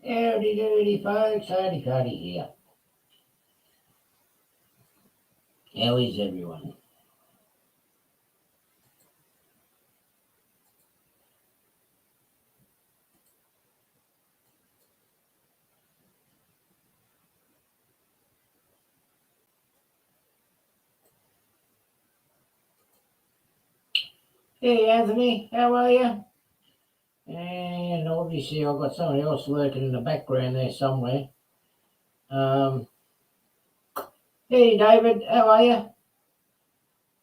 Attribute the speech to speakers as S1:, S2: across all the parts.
S1: Howdy doody, folks. Howdy here. How is everyone? Hey, Anthony. How are you? And obviously, I've got somebody else lurking in the background there somewhere. Um, hey, David. How are you?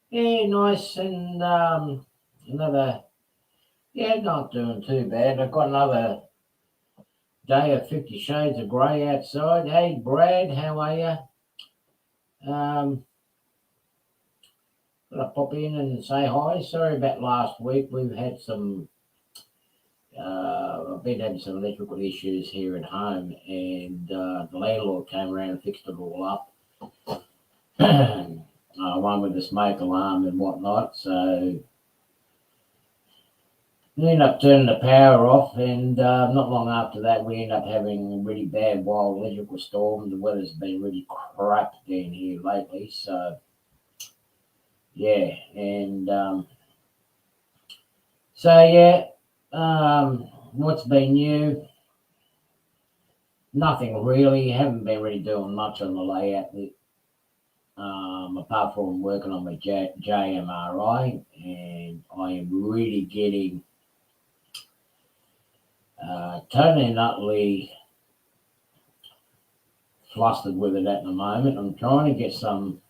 S1: Yeah, nice. And another. Yeah, not doing too bad. I've got another day of 50 Shades of Grey outside. Hey, Brad. How are you? I'll pop in and say hi. Sorry about last week. We've had some. I've been having some electrical issues here at home, and the landlord came around and fixed it all up. One with the smoke alarm and whatnot. So we ended up turning the power off, and not long after that, we ended up having a really bad wild electrical storm. The weather's been really crap down here lately. So yeah, and what's been new? Nothing really. Haven't been really doing much on the layout, apart from working on my JMRI, and I am really getting totally and utterly flustered with it at the moment. I'm trying to get some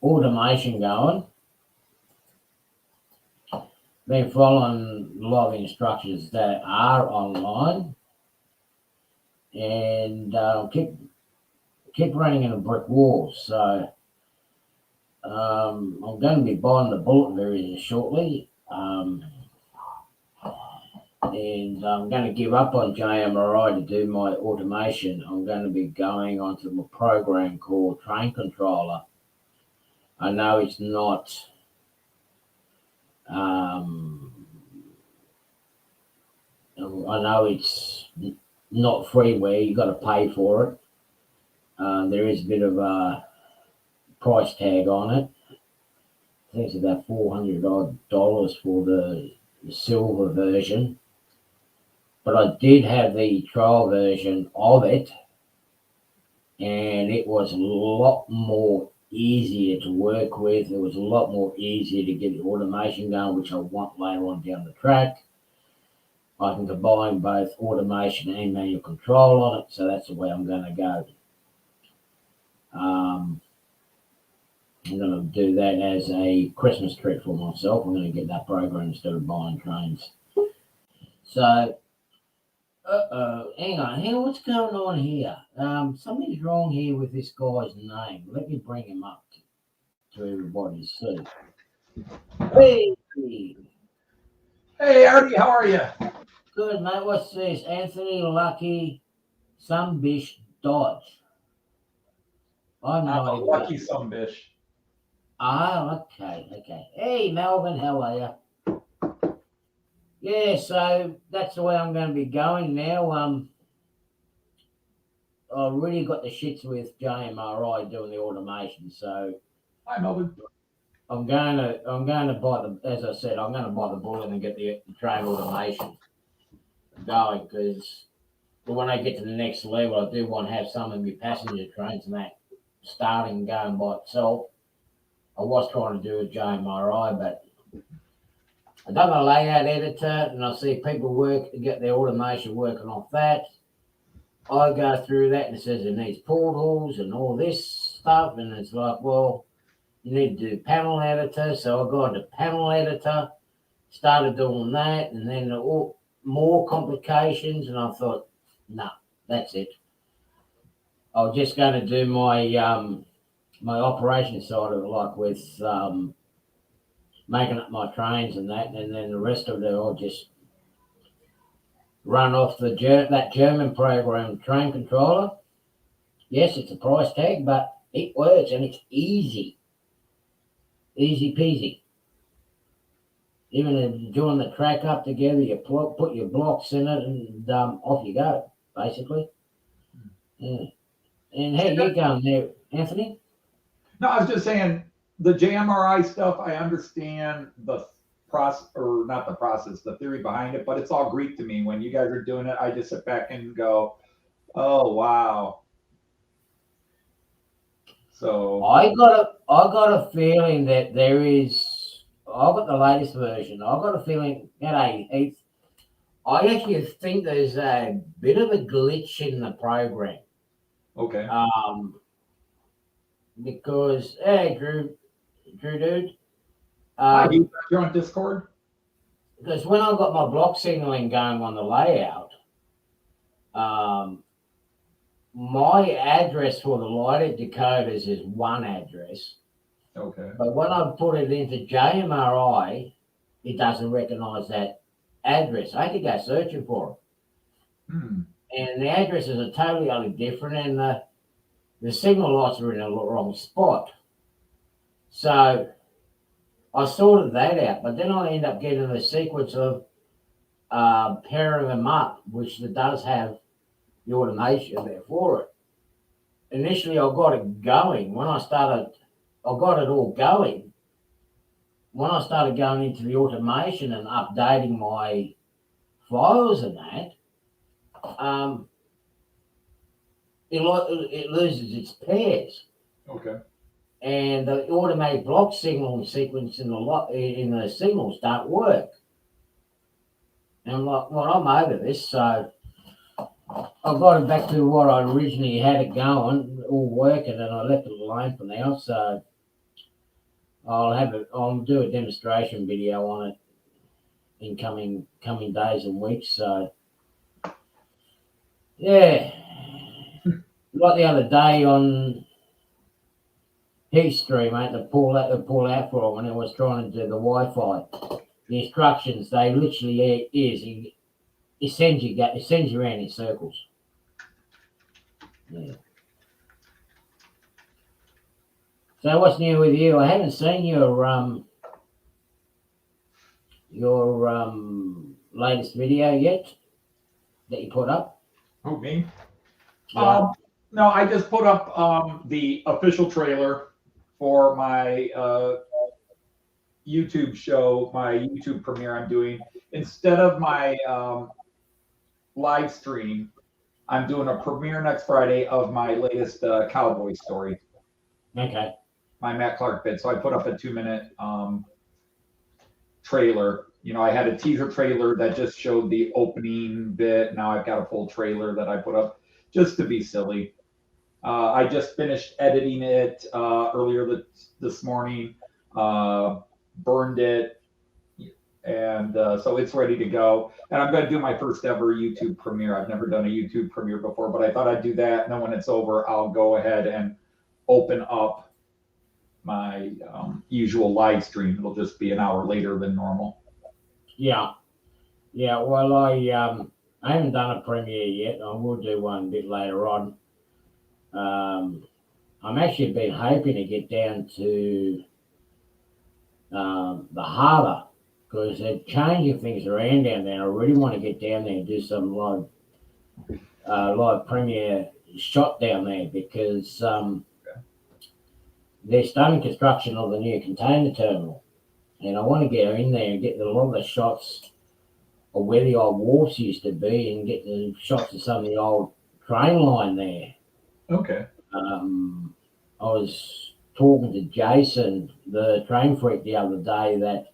S1: automation going. Been following a lot of instructions that are online, and keep running into brick walls. So I'm going to be buying the bullet very shortly, and I'm going to give up on JMRI to do my automation. I'm going to be going onto a program called Train Controller. I know it's not not freeware. You got to pay for it. There is a bit of a price tag on it. I think it's about $400 for the silver version. But I did have the trial version of it, and it was a lot more easier to work with. It was a lot more easier to get the automation going, which I want later on down the track. I can combine both automation and manual control on it, so that's the way I'm going to go. I'm going to do that as a Christmas treat for myself. I'm going to get that program instead of buying trains. So, hang on, what's going on here? Something's wrong here with this guy's name. Let me bring him up to everybody to see. Hey!
S2: Hey, Artie, how are you?
S1: Good, mate. What's this? Anthony Lucky Sunbish Dodge. I'm not even
S2: lucky some bitch.
S1: Okay. Hey, Melvin, how are you? Yeah, so that's the way I'm going to be going now. I've really got the shits with JMRI doing the automation, so
S2: hi, Melvin.
S1: I'm going to buy as I said, I'm going to buy the bullet and get the train automation going, because when I get to the next level, I do want to have some of my passenger trains and that starting and going by itself. I was trying to do a JMRI, but I've done a layout editor, and I see people get their automation working off that. I go through that and it says it needs portals and all this stuff, and it's like, well, you need to do panel editor. So I got into panel editor, started doing that, and then more complications, and I thought, no, that's it. I was just going to do my my operation side of it, like with making up my trains and that, and then the rest of it I'll just run off that German program, Train Controller. Yes, it's a price tag, but it works and it's easy peasy. Even if you join the track up together, you put your blocks in it, and off you go, basically. Yeah. And how you going there, Anthony?
S2: No, I was just saying the JMRI stuff. I understand the process, or not the process, the theory behind it, but it's all Greek to me. When you guys are doing it, I just sit back and go, "Oh wow!" So
S1: I got a feeling that there is. I got the latest version. I got a feeling that I actually think there's a bit of a glitch in the program.
S2: okay,
S1: Because hey, Drew, dude.
S2: hi, you're on Discord.
S1: Because when I got my block signaling going on the layout, my address for the lighted decoders is one address.
S2: Okay,
S1: But when I put it into JMRI, it doesn't recognize that address. I had to go searching for it. And the addresses are totally different, and the signal lights are in the wrong spot. So I sorted that out, but then I end up getting a sequence of pairing them up, which does have the automation there for it. Initially, I got it going. I got it all going. When I started going into the automation and updating my files and that, it loses its pairs.
S2: okay.
S1: And the automatic block signal sequence in the signals don't work. And I'm like, well, I'm over this, so I got it back to what I originally had it going, all working, and I left it alone for now. So I'll do a demonstration video on it in coming days and weeks. So yeah, like the other day on Stream, I had to pull out for it when I was trying to do the Wi-Fi. The instructions, they literally it sends you around in circles. Yeah. So what's new with you? I haven't seen your latest video yet that you put up.
S2: Who, me?
S1: Yeah.
S2: No, I just put up the official trailer for my YouTube show, my YouTube premiere I'm doing. Instead of my live stream, I'm doing a premiere next Friday of my latest cowboy story.
S1: Okay.
S2: My Matt Clark bit. So I put up a 2-minute trailer. You know, I had a teaser trailer that just showed the opening bit. Now I've got a full trailer that I put up just to be silly. I just finished editing it earlier this morning, burned it, and so it's ready to go. And I'm going to do my first ever YouTube premiere. I've never done a YouTube premiere before, but I thought I'd do that. And then when it's over, I'll go ahead and open up my usual live stream. It'll just be an hour later than normal.
S1: Yeah. Well, I haven't done a premiere yet. I will do one a bit later on. I'm actually been hoping to get down to the harbour because they're changing things around down there. I really want to get down there and do some live premiere shot down there because they're starting construction of the new container terminal, and I want to get in there and get a lot of the shots of where the old wharfs used to be and get the shots of some of the old train line there.
S2: Okay.
S1: I was talking to Jason, the train freak, the other day that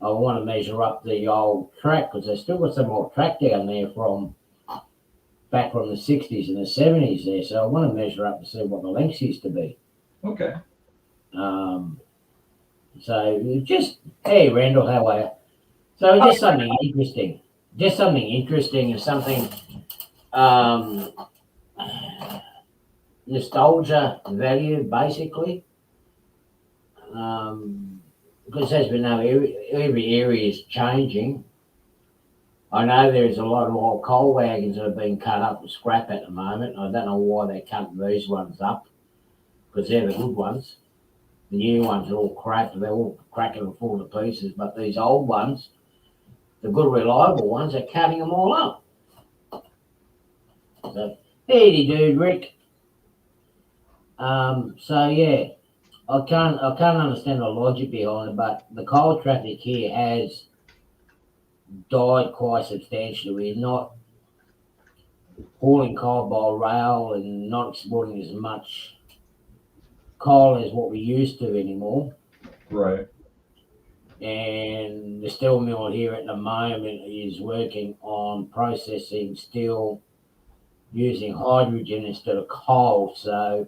S1: I want to measure up the old track because they still got some old track down there from back from the 60s and the 70s there. So I want to measure up and see what the lengths used to be.
S2: Okay.
S1: So just, hey, Randall, how are you? So just something interesting. Just something interesting and something nostalgia value, basically. Because as we know, every area is changing. I know there's a lot of old coal wagons that have been cut up for scrap at the moment. I don't know why they're cutting these ones up, because they're the good ones. The new ones are all crap. They're all cracking and falling to pieces. But these old ones, the good, reliable ones, are cutting them all up. So, hey, dude, Rick. So yeah, I can't understand the logic behind it, but the coal traffic here has died quite substantially. We're not hauling coal by rail and not exporting as much coal as what we used to anymore.
S2: Right.
S1: And the steel mill here at the moment is working on processing steel using hydrogen instead of coal. So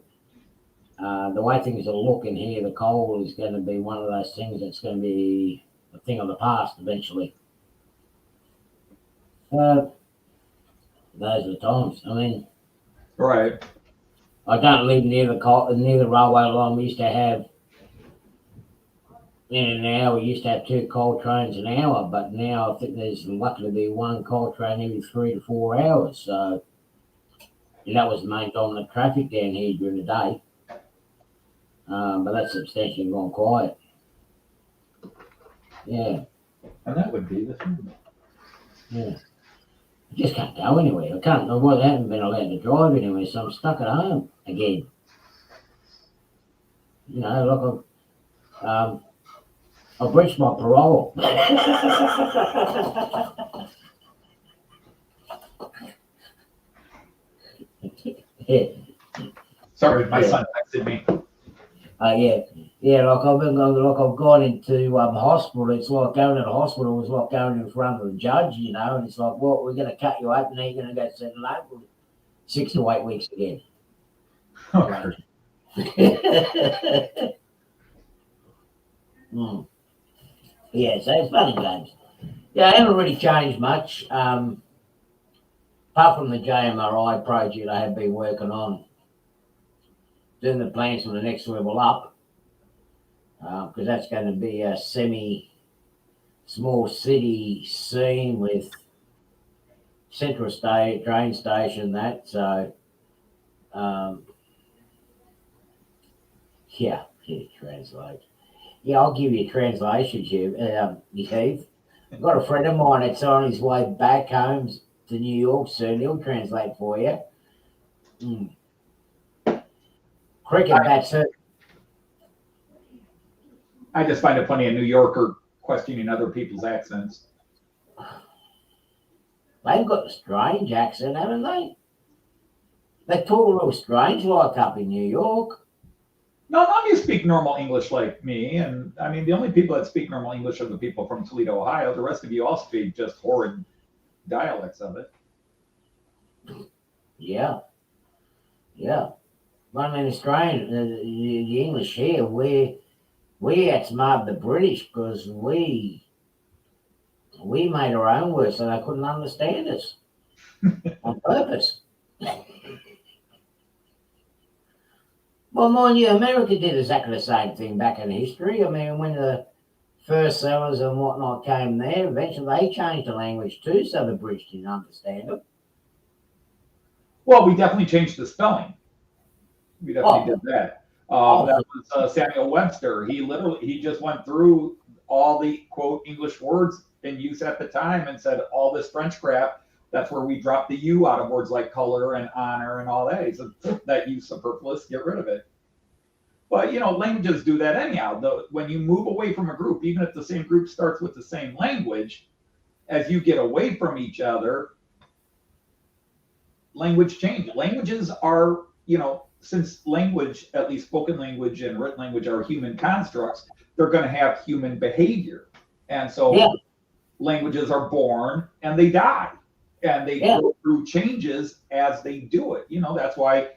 S1: the way things are looking here, the coal is going to be one of those things that's going to be a thing of the past eventually. So those are the times. I mean,
S2: Right.
S1: I don't live near the railway line. We used to have in an hour. We used to have 2 coal trains an hour, but now I think there's lucky to be 1 coal train every 3 to 4 hours. So and that was the main dominant traffic down here during the day. But that's substantially gone quiet. Yeah.
S2: And that would be the thing.
S1: Yeah. I just can't go anywhere. I haven't been allowed to drive anywhere, so I'm stuck at home again. You know, like I've reached my parole. Yeah.
S2: Sorry, my son texted me.
S1: Yeah. Like I've gone into hospital. It's like going to the hospital is like going in front of the judge, and it's like, well, we're going to cut you open, and you're going to go settle up for 6 to 8 weeks again.
S2: Okay.
S1: Yeah, so it's fun and games. Yeah, I haven't really changed much. Apart from the JMRI project I have been working on, doing the plans for the next level up, because that's going to be a semi-small city scene with central train station, that. So, yeah, translate. Yeah, I'll give you a translation, Keith. I've got a friend of mine that's on his way back home to New York soon. He'll translate for you. Cricket bats it.
S2: I just find it funny, a New Yorker questioning other people's accents.
S1: They've got a strange accent, haven't they? They talk a little strange like up in New York.
S2: No, none of you speak normal English like me. And I mean, the only people that speak normal English are the people from Toledo, Ohio. The rest of you all speak just horrid dialects of it.
S1: Yeah. But I mean, Australian, the English here, we outsmarted the British because we made our own words so they couldn't understand us on purpose. Well, mind you, America did exactly the same thing back in history. I mean, when the first settlers and whatnot came there, eventually they changed the language too, so the British didn't understand them.
S2: Well, we definitely changed the spelling. We definitely did that. That was Samuel Webster. He just went through all the quote English words in use at the time and said all this French crap. That's where we dropped the U out of words like color and honor and all that. He said that U's superfluous, get rid of it. But languages do that anyhow. When you move away from a group, even if the same group starts with the same language, as you get away from each other, language changes. Languages are, since language, at least spoken language and written language, are human constructs, they're going to have human behavior. And so languages are born and they die. And they go through changes as they do it. That's why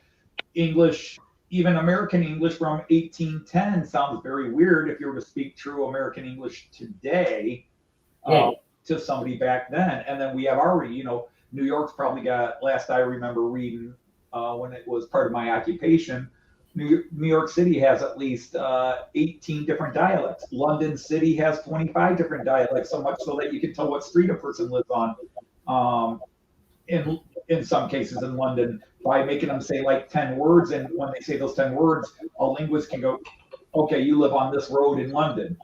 S2: English, even American English from 1810, sounds very weird if you were to speak true American English today to somebody back then. And then we have already, New York's probably got, last I remember reading when it was part of my occupation, New York City has at least 18 different dialects. London City has 25 different dialects, so much so that you can tell what street a person lives on. In some cases in London, by making them say like 10 words, and when they say those 10 words, a linguist can go, okay, you live on this road in London,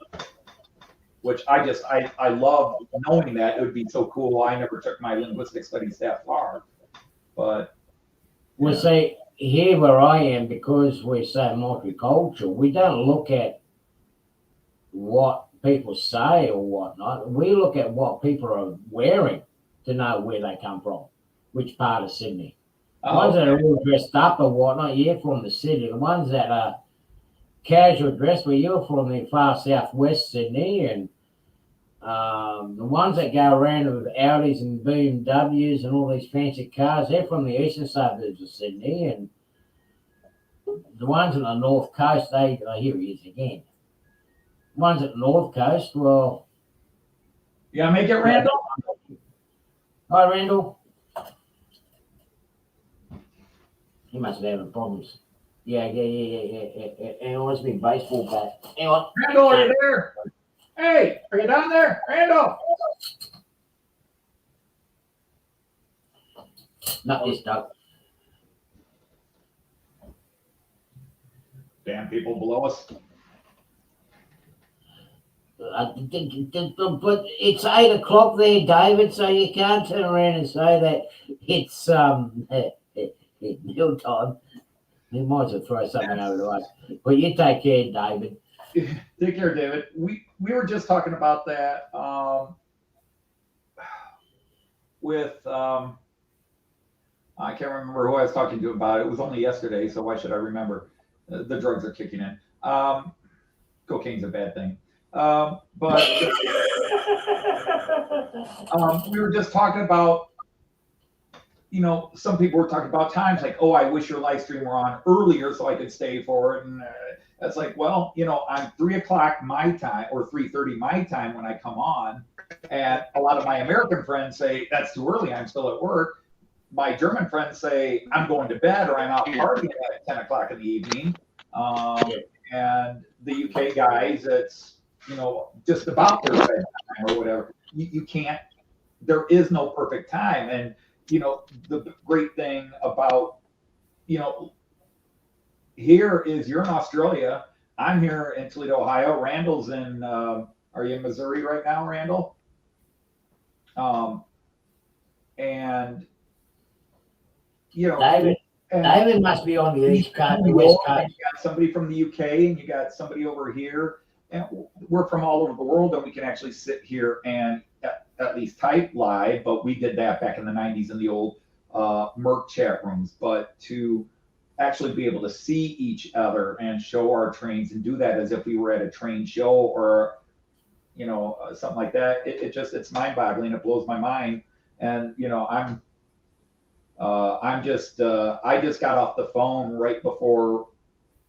S2: which I love knowing that. It would be so cool. I never took my linguistic studies that far, but
S1: Well, see, here where I am, because we're so multicultural, we don't look at what people say or whatnot. We look at what people are wearing to know where they come from, which part of Sydney. Ones that are all dressed up or whatnot, you're from the city. The ones that are casual dress, well, you're from the far southwest Sydney, and the ones that go around with Audis and BMWs and all these fancy cars, they're from the eastern suburbs of Sydney, and the ones on the north coast, here he is again. The ones at the north coast, well,
S2: yeah, make it Randall.
S1: Hi, Randall. He must be having problems. Yeah. And it must be baseball bat. Hang on.
S2: Randall, are you there? Hey, are you down there? Randall.
S1: Not this dog.
S2: Damn people below us.
S1: But it's 8 o'clock there, David, so you can't turn around and say that it's meal time. You might as well throw something over to us. But you take care, David.
S2: Take care, David. We were just talking about that with I can't remember who I was talking to about it. It was only yesterday, so why should I remember? The drugs are kicking in. Cocaine's a bad thing. But we were just talking about, some people were talking about times like, oh, I wish your live stream were on earlier so I could stay for it. And it's like, well, I'm 3 o'clock my time or 3:30 my time when I come on. And a lot of my American friends say, that's too early. I'm still at work. My German friends say, I'm going to bed or I'm out partying at 10 o'clock in the evening. And the UK guys, it's, just about their bedtime or whatever. You can't, there is no perfect time. And, the great thing about, here is you're in Australia. I'm here in Toledo, Ohio. Randall's in, are you in Missouri right now, Randall? And,
S1: David must be on the East Coast, the West Coast.
S2: You got somebody from the UK and you got somebody over here. And we're from all over the world, and we can actually sit here and at least type live, but we did that back in the 90s in the old Merc chat rooms. But to actually be able to see each other and show our trains and do that as if we were at a train show or, something like that, it's mind-boggling. It blows my mind. And, I just got off the phone right before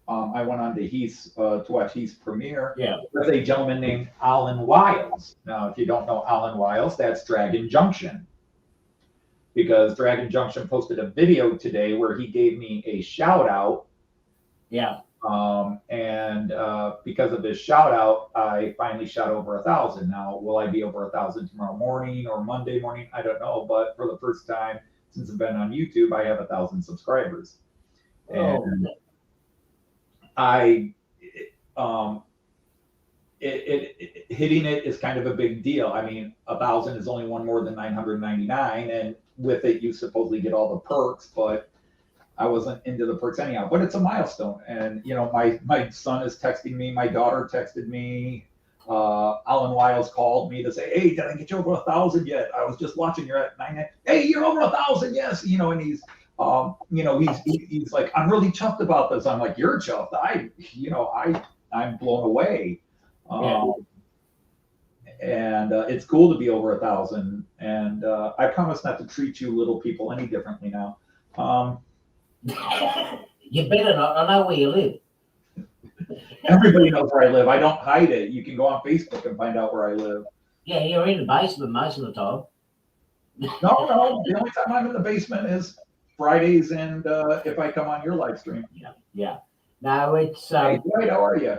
S2: I went on to Heath's to watch Heath's premiere.
S1: Yeah.
S2: With a gentleman named Alan Wiles. Now, if you don't know Alan Wiles, that's Dragon Junction. Because Dragon Junction posted a video today where he gave me a shout out.
S1: Yeah.
S2: And because of this shout out, I finally shot over 1,000. Now, will I be over 1,000 tomorrow morning or Monday morning? I don't know. But for the first time since I've been on YouTube, I have 1,000 subscribers. And hitting it is kind of a big deal. I mean, 1,000 is only one more than 999, and with it, you supposedly get all the perks, but I wasn't into the perks anyhow. But it's a milestone, and my son is texting me, my daughter texted me. Alan Wiles called me to say, "Hey, did I get you over 1,000 yet? I was just watching. You're at 9. Hey, you're over 1,000, yes." And he's he's like, "I'm really chuffed about this." I'm like, "You're chuffed? I'm blown away." And it's cool to be over 1,000. And I promise not to treat you little people any differently now.
S1: You better not. I know where you live.
S2: Everybody knows where I live. I don't hide it. You can go on Facebook and find out where I live.
S1: Yeah, you're in the basement most of the time.
S2: No. The only time I'm in the basement is Fridays and if I come on your live stream.
S1: Yeah. No, it's
S2: Hey, Dwight, how are you?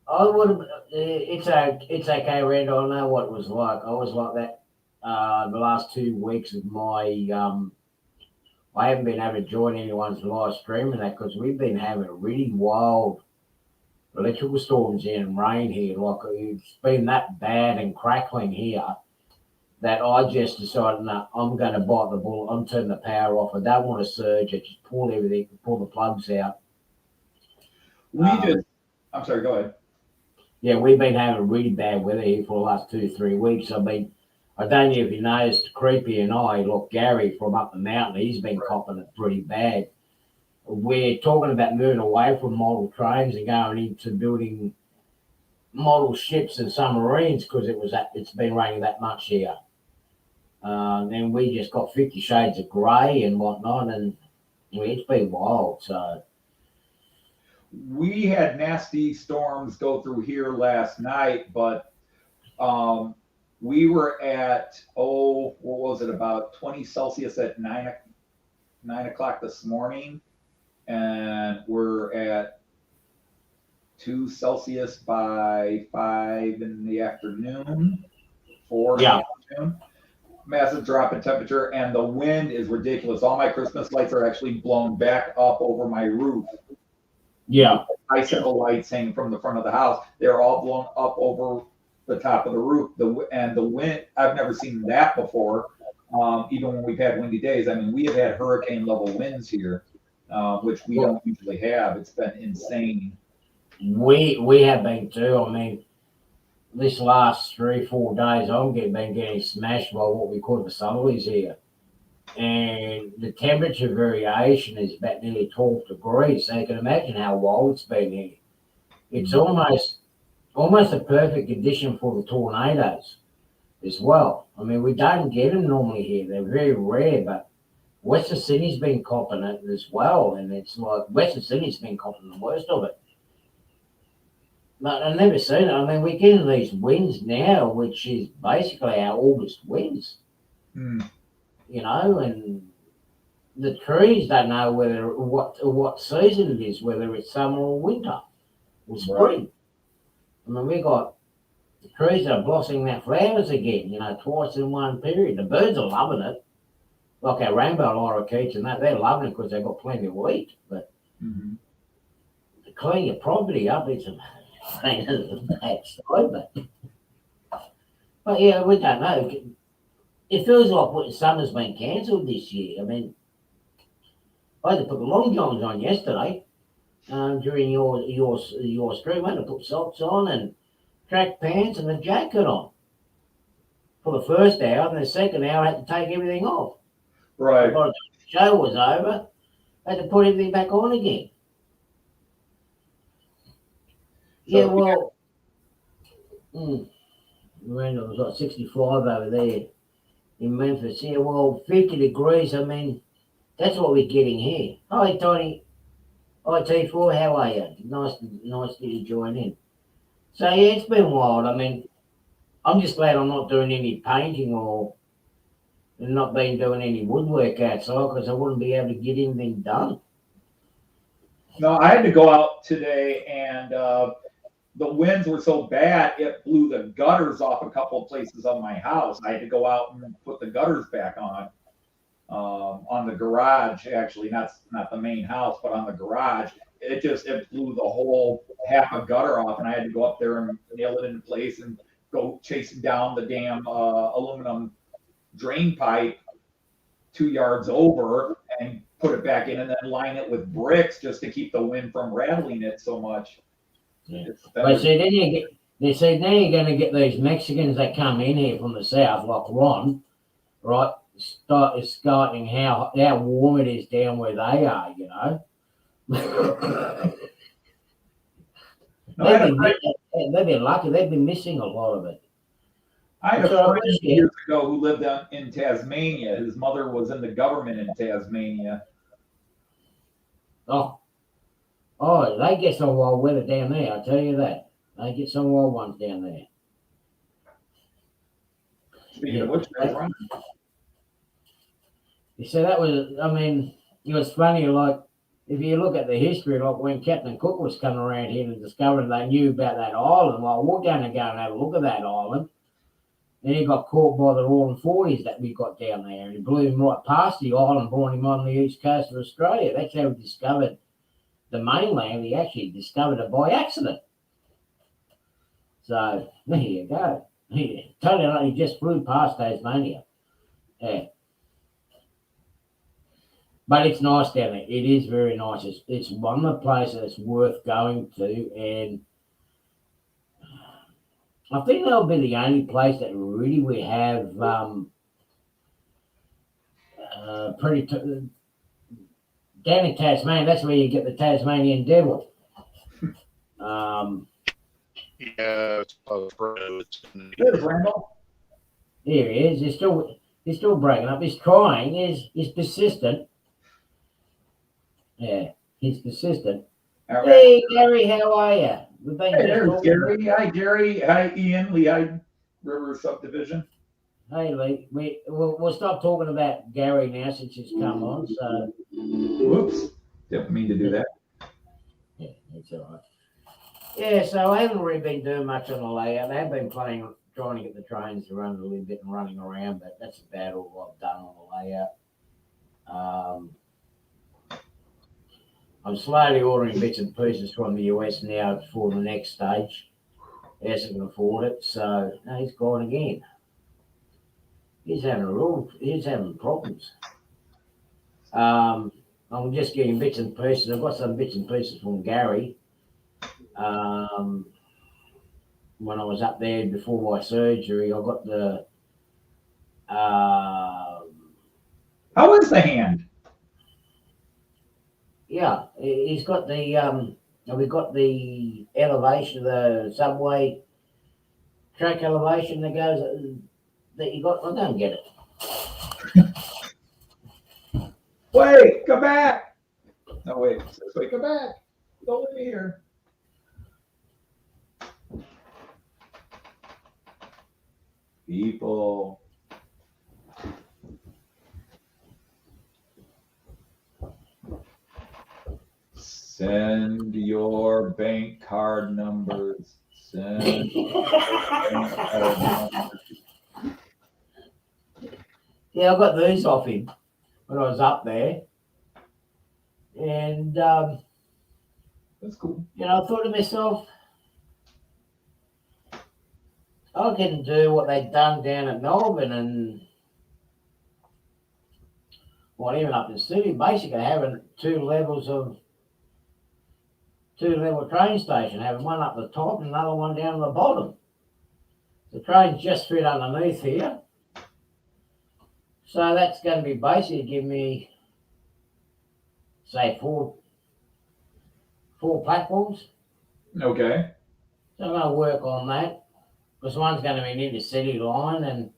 S1: I would. It's okay, Randall. I know what it was like. I was like that the last 2 weeks of my. I haven't been able to join anyone's live stream and that because we've been having a really wild electrical storms in, rain here. Like it's been that bad and crackling here that I just decided, no, I'm going to bite the bullet. I'm turning the power off. I don't want to surge. I just pull everything, pull the plugs out.
S2: I'm sorry, go ahead.
S1: Yeah, we've been having really bad weather here for the last 2 3 weeks. I mean, I don't know if you noticed, Creepy and I, look, Gary from up the mountain, he's been copping it pretty bad. We're talking about moving away from model trains and going into building model ships and submarines because it's been raining that much here. Then we just got 50 shades of grey and whatnot, and it's been wild. So
S2: we had nasty storms go through here last night, but we were at what was it, about 20 Celsius at 9 o'clock this morning, and we're at 2 Celsius by 5 in the afternoon, 4 in the afternoon. Massive drop in temperature, and the wind is ridiculous. All my Christmas lights are actually blown back up over my roof.
S1: Yeah.
S2: Icicle lights hanging from the front of the house. They're all blown up over the top of the roof. The wind, I've never seen that before. Even when we've had windy days. I mean, we have had hurricane level winds here, which we don't usually have. It's been insane.
S1: We have been too. I mean, this last 3 4 days, been getting smashed by what we call the southerlies here. And the temperature variation is about nearly 12 degrees. So you can imagine how wild it's been here. It's almost a perfect condition for the tornadoes as well. I mean, we don't get them normally here. They're very rare, but Western Sydney's been copping it as well. And it's like Western Sydney's been copping the worst of it. But I've never seen it. I mean, we're getting these winds now, which is basically our August winds. You know, and the trees don't know what season it is, whether it's summer or winter or spring. Right. I mean, we got the trees that are blossoming their flowers again, you know, twice in one period. The birds are loving it, like our rainbow lorikeets and that. They're loving it because they've got plenty of wheat. But to clean your property up, it's a bad side. But yeah, we don't know. It feels like summer's been cancelled this year. I mean, I had to put the long johns on yesterday during your stream. I had to put socks on and track pants and a jacket on for the first hour, and the second hour I had to take everything off.
S2: Right.
S1: By the show was over, I had to put everything back on again. Yeah, well, it was like 65 over there in Memphis. Yeah, well, 50 degrees, I mean, that's what we're getting here. Hi, Tony. Hi, T4, how are you? Nice to you join in. So, yeah, it's been wild. I mean, I'm just glad I'm not doing any painting or not been doing any woodwork outside because I wouldn't be able to get anything done.
S2: No, I had to go out today, and the winds were so bad, it blew the gutters off a couple of places on my house. I had to go out and put the gutters back on the garage, actually, not the main house, but on the garage. It blew the whole half a gutter off, and I had to go up there and nail it into place and go chasing down the damn aluminum drain pipe 2 yards over and put it back in, and then line it with bricks just to keep the wind from rattling it so much.
S1: Yeah. But see, now you're going to get these Mexicans that come in here from the south, like Ron, right? Starting how warm it is down where they are, you know. They've been lucky. They've been missing a lot of it.
S2: I had a friend years ago who lived in Tasmania. His mother was in the government in Tasmania.
S1: Oh, they get some wild weather down there, I tell you that. They get some wild ones down there.
S2: Speaking of which,
S1: you see, that was, I mean, it was funny, like, if you look at the history, like when Captain Cook was coming around here to discover they knew about that island, well, we're going to go and have a look at that island. Then he got caught by the Roaring 40s that we got down there, and he blew him right past the island, brought him on the east coast of Australia. That's how we discovered the mainland, he actually discovered it by accident. So there you go. He just flew past Tasmania. Yeah. But it's nice down there. It is very nice. It's one of the places that's worth going to, and I think that'll be the only place that really we have down in Tasmania. That's where you get the Tasmanian devil.
S3: Yeah,
S2: There's Randall.
S1: Here he is. He's still breaking up. He's trying. He's persistent. Yeah, he's persistent.
S2: All right.
S1: Hey, Gary, how are you? We've been
S2: Hey,
S1: just
S2: there's
S1: talking.
S2: Gary. Hi, Gary. Hi, Ian. Lehigh River Subdivision.
S1: Hey, Lee. We'll stop talking about Gary now since he's come on. So.
S2: Whoops. Didn't mean to do that.
S1: Yeah, that's all right. Yeah, so I haven't really been doing much on the layout. I have been trying to get the trains to run a little bit and running around, but that's about all I've done on the layout. I'm slowly ordering bits and pieces from the US now for the next stage. Yes, I can afford it. So no, he's gone again. He's having problems. I'm just getting bits and pieces. I've got some bits and pieces from Gary. When I was up there before my surgery, I got the.
S2: How is the hand?
S1: Yeah, he's got the. We've got the elevation, the subway track elevation that goes that you got. I don't get it.
S2: Wait, come back. No, wait. Wait, come back. Don't leave me here. People. Send your bank card numbers. Send your bank card numbers.
S1: Yeah, I got these off him when I was up there, and
S2: That's cool.
S1: I thought to myself, I can do what they'd done down at Melbourne and even up in Sydney, basically having two level train station, having one up the top and another one down the bottom. The trains just fit underneath here. So that's going to be basically give me, say, four platforms.
S2: Okay.
S1: So I'm going to work on that. Because one's going to be an intercity line and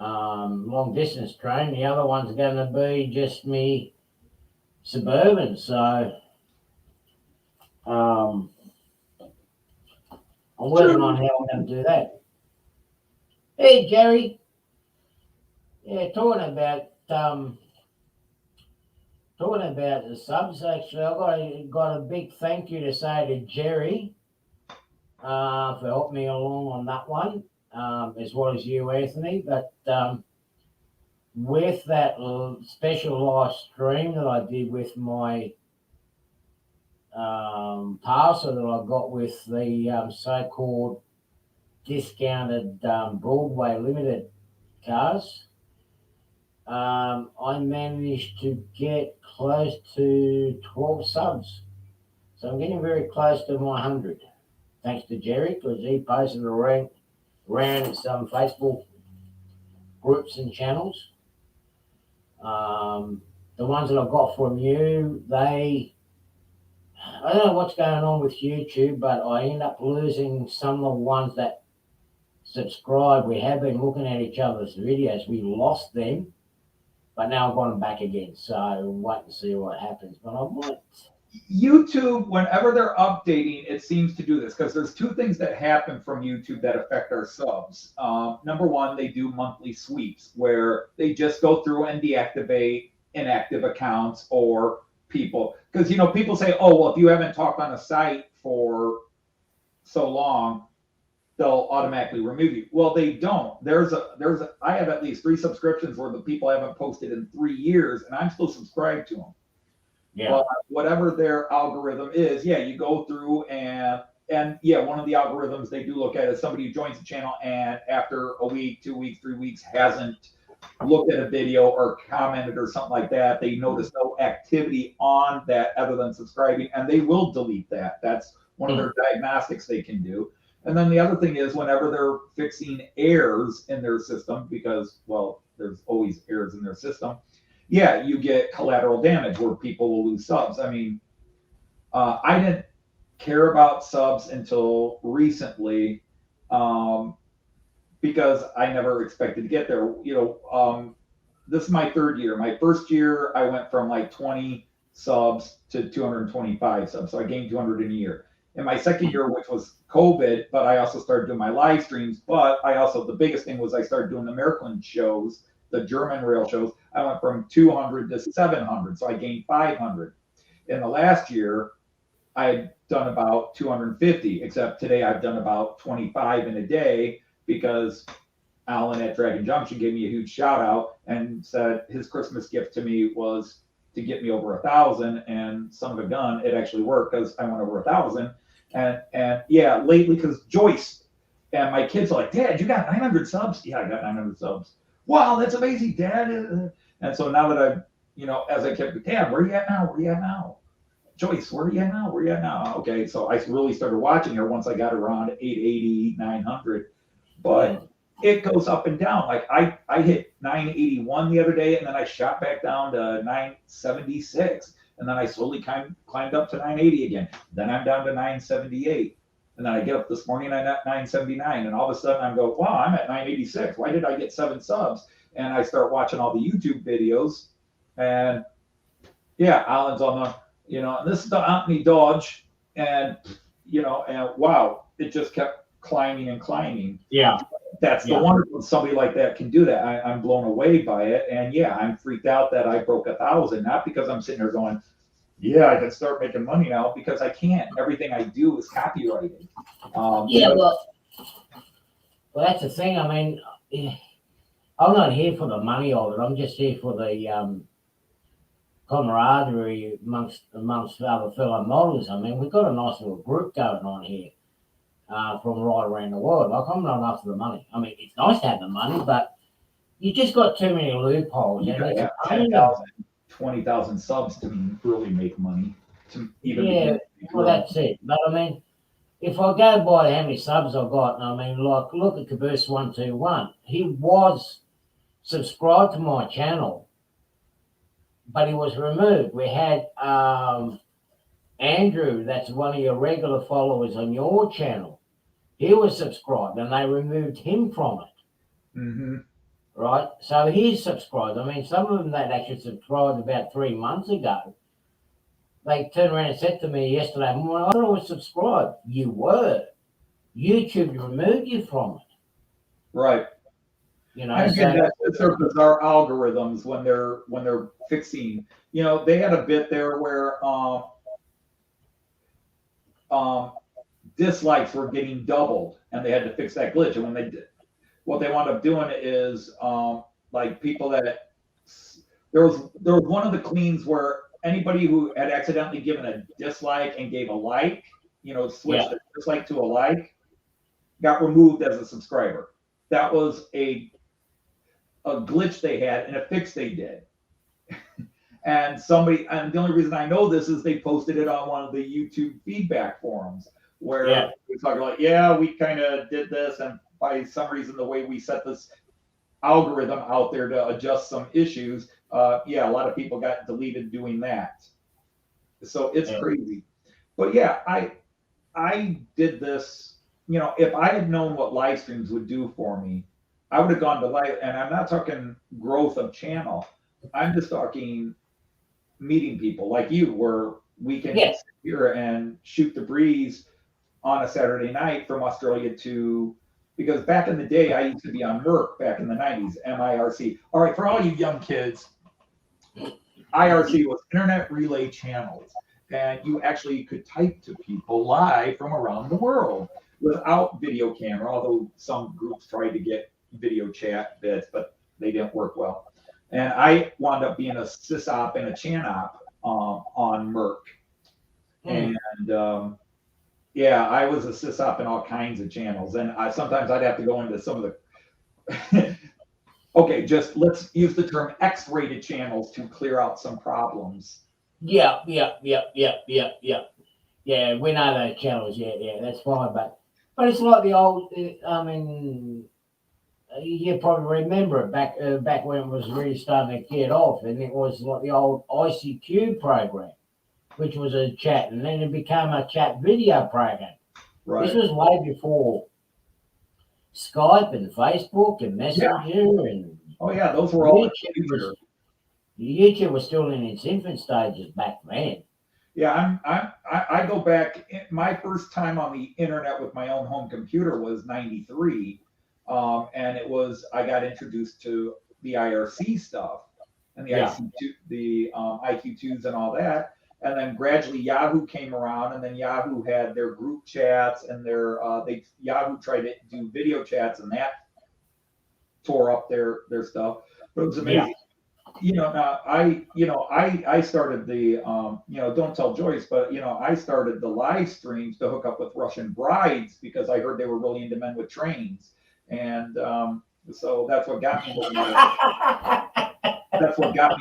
S1: long distance train. The other one's going to be just me suburban. So I'm working on how I'm going to do that. Hey, Jerry. Yeah, talking about the subs. Actually, I got a big thank you to say to Jerry for helping me along on that one, as well as you, Anthony. But with that special live stream that I did with my parcel that I got with the so-called discounted Broadway Limited cars, I managed to get close to 12 subs. So I'm getting very close to my 100. Thanks to Jerry, because he posted around some Facebook groups and channels. The ones that I got from you, I don't know what's going on with YouTube, but I end up losing some of the ones that subscribe. We have been looking at each other's videos. We lost them. But now I've got them back again, so wait and see what happens. But I might.
S2: YouTube, whenever they're updating, it seems to do this because there's two things that happen from YouTube that affect our subs. Number one, they do monthly sweeps where they just go through and deactivate inactive accounts or people. Because, people say, oh, well, if you haven't talked on a site for so long, they'll automatically remove you. Well, they don't. I have at least 3 subscriptions where the people haven't posted in 3 years, and I'm still subscribed to them.
S1: Yeah.
S2: But whatever their algorithm is, yeah, you go through and yeah, one of the algorithms they do look at is somebody who joins the channel and after a week, 2 weeks, 3 weeks hasn't looked at a video or commented or something like that. They notice no activity on that other than subscribing, and they will delete that. That's one of their diagnostics they can do. And then the other thing is whenever they're fixing errors in their system, because, well, there's always errors in their system, yeah, you get collateral damage where people will lose subs. I mean, I didn't care about subs until recently because I never expected to get there. This is my third year. My first year, I went from like 20 subs to 225 subs. So I gained 200 in a year. In my second year, which was COVID, but I also started doing my live streams. But the biggest thing was I started doing the American shows, the German rail shows. I went from 200 to 700. So I gained 500. In the last year, I've done about 250, except today I've done about 25 in a day because Alan at Dragon Junction gave me a huge shout out and said his Christmas gift to me was to get me over 1,000. And son of a gun, it actually worked because I went over 1,000. And yeah, lately because Joyce and my kids are like, Dad, you got 900 subs? Yeah, I got 900 subs. Wow, that's amazing, Dad. And so now that as I kept, Dad, where are you at now? Where are you at now? Joyce, where are you at now? Where are you at now? Okay, so I really started watching her once I got around 880, 900. But it goes up and down. Like I hit 981 the other day, and then I shot back down to 976, and then I slowly climbed up to 980 again. Then I'm down to 978, and then I get up this morning and I'm at 979, and all of a sudden I'm go, wow, I'm at 986. Why did I get 7 subs? And I start watching all the YouTube videos, and yeah, Alan's on the and this is the Anthony Dodge, and and wow, it just kept climbing and climbing.
S1: Yeah.
S2: That's the wonderful somebody like that can do that. I'm blown away by it. And yeah, I'm freaked out that I broke 1,000, not because I'm sitting there going, yeah, I can start making money now, because I can't. Everything I do is copyrighted.
S1: Well, that's the thing. I mean, I'm not here for the money of it. I'm just here for the camaraderie amongst other fellow models. I mean, we've got a nice little group going on here. From right around the world. Like, I'm not after the money. I mean, it's nice to have the money, but you just got too many loopholes.
S2: You got 10,000, 20,000 subs to really make money.
S1: Well, that's it. But I mean, if I go by how many subs I've got, I mean, like, look at Caboose 121. He was subscribed to my channel, but he was removed. We had Andrew, that's one of your regular followers on your channel. He was subscribed, and they removed him from it.
S2: Mm-hmm.
S1: Right? So he's subscribed. I mean, some of them that actually subscribed about 3 months ago, they turned around and said to me yesterday, well, I thought I was subscribed. You were. YouTube removed you from it.
S2: Right.
S1: And
S2: again, that's their bizarre algorithms when they're fixing. They had a bit there where dislikes were getting doubled, and they had to fix that glitch. And when they did, what they wound up doing is like people that there was one of the cleans where anybody who had accidentally given a dislike and gave a like, switched a dislike to a like, got removed as a subscriber. That was a glitch they had and a fix they did. And the only reason I know this is they posted it on one of the YouTube feedback forums where we talk like, we kind of did this, and by some reason, the way we set this algorithm out there to adjust some issues, a lot of people got deleted doing that. So it's crazy. But yeah, I did this, if I had known what live streams would do for me, I would have gone to live, and I'm not talking growth of channel. I'm just talking meeting people like you, where we can sit here and shoot the breeze on a Saturday night from Australia because back in the day, I used to be on Merc back in the 90s, MIRC. All right, for all you young kids, IRC was Internet Relay Channels, and you actually could type to people live from around the world without video camera, although some groups tried to get video chat bits, but they didn't work well. And I wound up being a sysop and a chanop on Merc. And yeah, I was a sysop in all kinds of channels, and sometimes I'd have to go into some of the okay, just let's use the term X-rated channels to clear out some problems.
S1: Yeah, we know those channels. Yeah, that's fine. But it's like the old. I mean, you probably remember it back when it was really starting to get off, and it was like the old ICQ program, which was a chat, and then it became a chat video program.
S2: Right.
S1: This was way before Skype and Facebook and Messenger and
S2: oh yeah, those were all
S1: YouTube was still in its infant stages back then.
S2: Yeah, I go back. My first time on the internet with my own home computer was '93, and it was I got introduced to the IRC stuff and the IQ2s and all that, and then gradually Yahoo came around, and then Yahoo had their group chats and their Yahoo tried to do video chats, and that tore up their stuff. But it was amazing. Yeah. Now I started the don't tell Joyce, but I started the live streams to hook up with Russian brides because I heard they were really into men with trains, and so that's what got me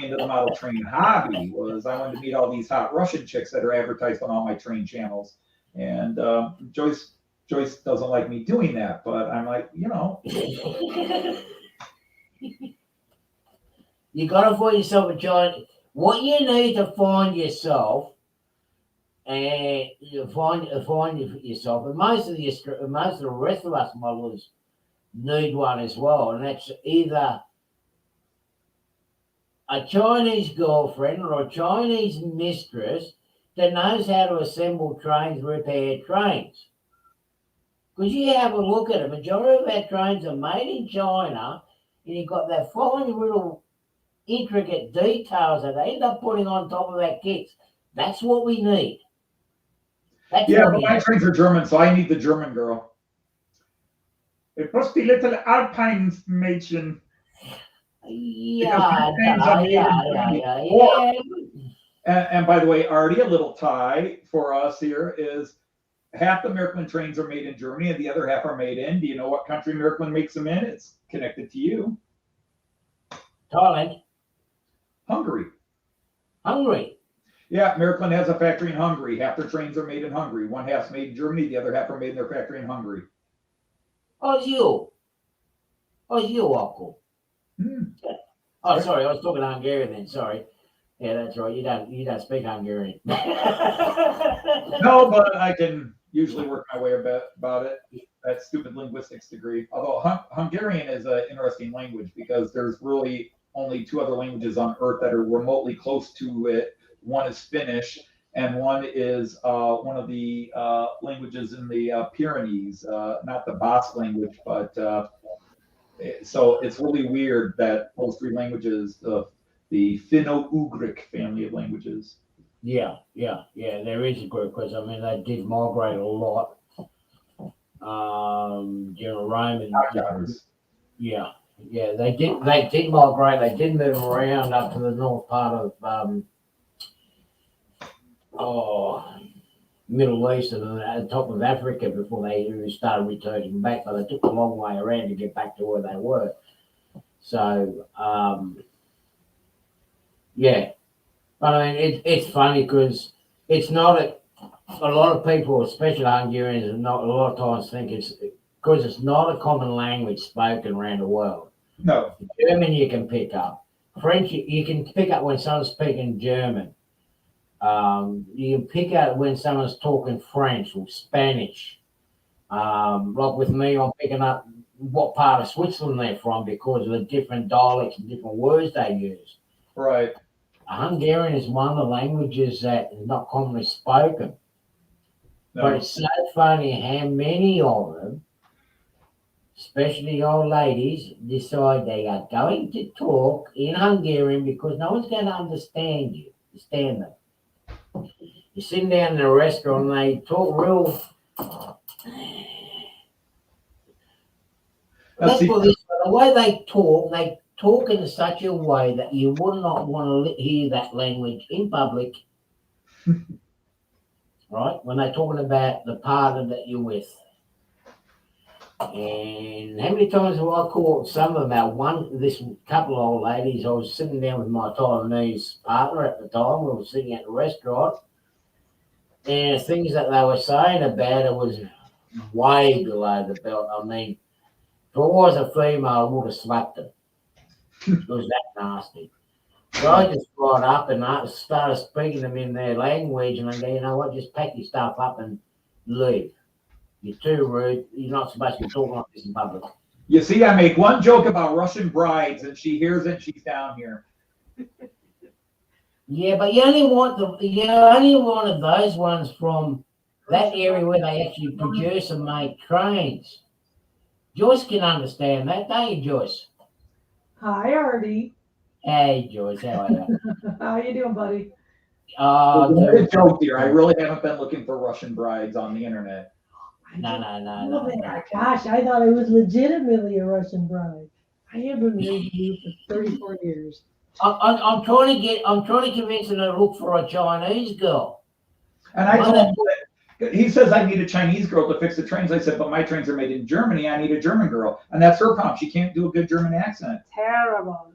S2: into the model train hobby. Was I wanted to meet all these hot Russian chicks that are advertised on all my train channels, and Joyce doesn't like me doing that, but I'm like
S1: You got to find yourself a giant. What you need to find yourself, and you find yourself, and most of the rest of us models need one as well, and that's either a Chinese girlfriend or a Chinese mistress that knows how to assemble trains, repair trains. Because you have a look at it, the majority of our trains are made in China, and you've got that fine little intricate details that they end up putting on top of our kits. That's what we need.
S2: But my trains are German, so I need the German girl. It must be little Alpine Mädchen.
S1: Yeah.
S2: And by the way, Artie, a little tie for us here is half the Miraculin trains are made in Germany and the other half are made in. Do you know what country Miraculin makes them in? It's connected to you.
S1: Thailand.
S2: Hungary. Yeah, Miraculin has a factory in Hungary. Half their trains are made in Hungary. One half's made in Germany. The other half are made in their factory in Hungary.
S1: How's you, Uncle? Oh, sorry, I was talking Hungarian then. Sorry. Yeah, that's right. You don't speak Hungarian.
S2: No, but I can usually work my way about it. That stupid linguistics degree. Although Hungarian is an interesting language because there's really only two other languages on Earth that are remotely close to it. One is Finnish, and one is one of the languages in the Pyrenees, not the Basque language, but so it's really weird that those three languages, the Finno-Ugric family of languages.
S1: Yeah, there is a group because I mean they did migrate a lot. Roman. Yeah, they did migrate. They did move around up to the north part of Middle East and at the top of Africa before they started returning back. But they took a long way around to get back to where they were. So but I mean it's funny because it's not a lot of people, especially Hungarians, a lot of times think it's because it's not a common language spoken around the world.
S2: No.
S1: German you can pick up. French you can pick up when someone's speaking German. You can pick up when someone's talking French or Spanish. Like with me, I'm picking up what part of Switzerland they're from because of the different dialects and different words they use.
S2: Right.
S1: Hungarian is one of the languages that is not commonly spoken. No. But it's so funny how many of them, especially old ladies, decide they are going to talk in Hungarian because no one's going to understand them. You're sitting down in a restaurant and they talk real. Let's put this way, the way they talk, talk in such a way that you would not want to hear that language in public, right? When they're talking about the partner that you're with. And how many times have I caught some of them out? This couple of old ladies, I was sitting down with my Taiwanese partner at the time. We were sitting at the restaurant. And the things that they were saying about it was way below the belt. I mean, if I was a female, I would have slapped them. It was that nasty. So I just got up and I started speaking to them in their language, and I go, you know what, just pack your stuff up and leave. You're too rude. You're not supposed to be talking like this in public.
S2: You see, I make one joke about Russian brides, and she hears it. She's down here.
S1: Yeah, but you only wanted those ones from that area where they actually produce and make trains. Joyce can understand that, don't you, Joyce?
S4: Hi, Artie.
S1: Hey, Joyce, how are you?
S4: How you doing, buddy?
S2: A joke here. I really haven't been looking for Russian brides on the internet.
S1: No.
S4: Gosh, I thought I was legitimately a Russian bride. I have been married to you for 34 years.
S1: I'm trying to convince him to look for a Chinese girl.
S2: And I told him that he says I need a Chinese girl to fix the trains. I said, but my trains are made in Germany. I need a German girl, and that's her problem. She can't do a good German accent.
S4: Terrible.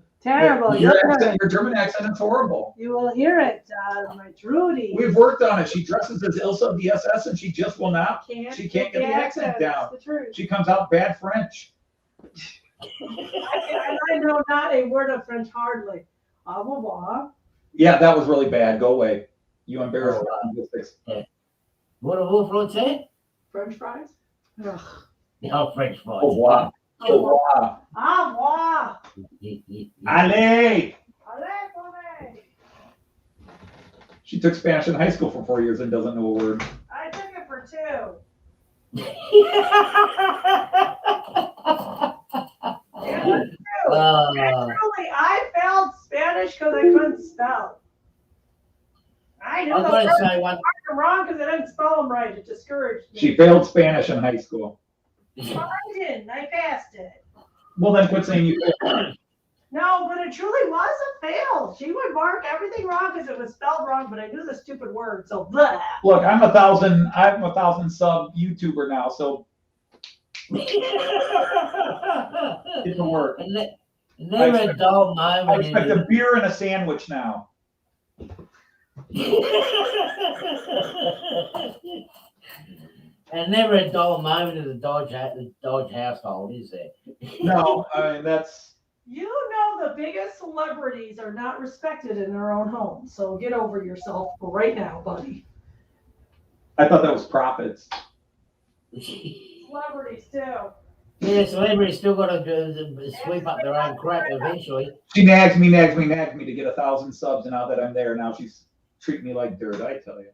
S2: Your German accent is horrible.
S4: You will hear it, my Trudy.
S2: We've worked on it. She dresses as Ilsa of the SS, and she just will not. She can't get the accent down.
S4: The truth.
S2: She comes out bad French.
S4: I know not a word of French hardly. Au revoir.
S2: Yeah, that was really bad. Go away. You embarrassed linguistics.
S1: What French say?
S4: French fries? Ugh.
S1: No, French fries.
S2: Au revoir. Au revoir.
S4: Au revoir.
S2: Allez.
S4: Allez, boy.
S2: She took Spanish in high school for 4 years and doesn't know a word.
S4: I took it for 2. Truly, I failed Spanish because I couldn't spell. I knew
S1: I'm
S4: the
S1: going to
S4: words
S1: say one.
S4: were wrong because I didn't spell them right. It discouraged me.
S2: She failed Spanish in high school.
S4: Well, I didn't. I passed it.
S2: Well, then quit saying you failed.
S4: No, but it truly was a fail. She would mark everything wrong because it was spelled wrong, but I knew the stupid word. So blah.
S2: Look, I'm a thousand sub YouTuber now, so it can work.
S1: Never a dull
S2: I
S1: moment.
S2: expect a beer and a sandwich now.
S1: And never a dull moment in the Dodge household, is there?
S2: No, I mean that's.
S4: You know the biggest celebrities are not respected in their own homes. So get over yourself right now, buddy.
S2: I thought that was profits.
S4: Celebrities too.
S1: Yeah, celebrities still got to sweep up their own crap eventually.
S2: She nags me to get 1,000 subs, and now that I'm there, now she's treating me like dirt. I tell you.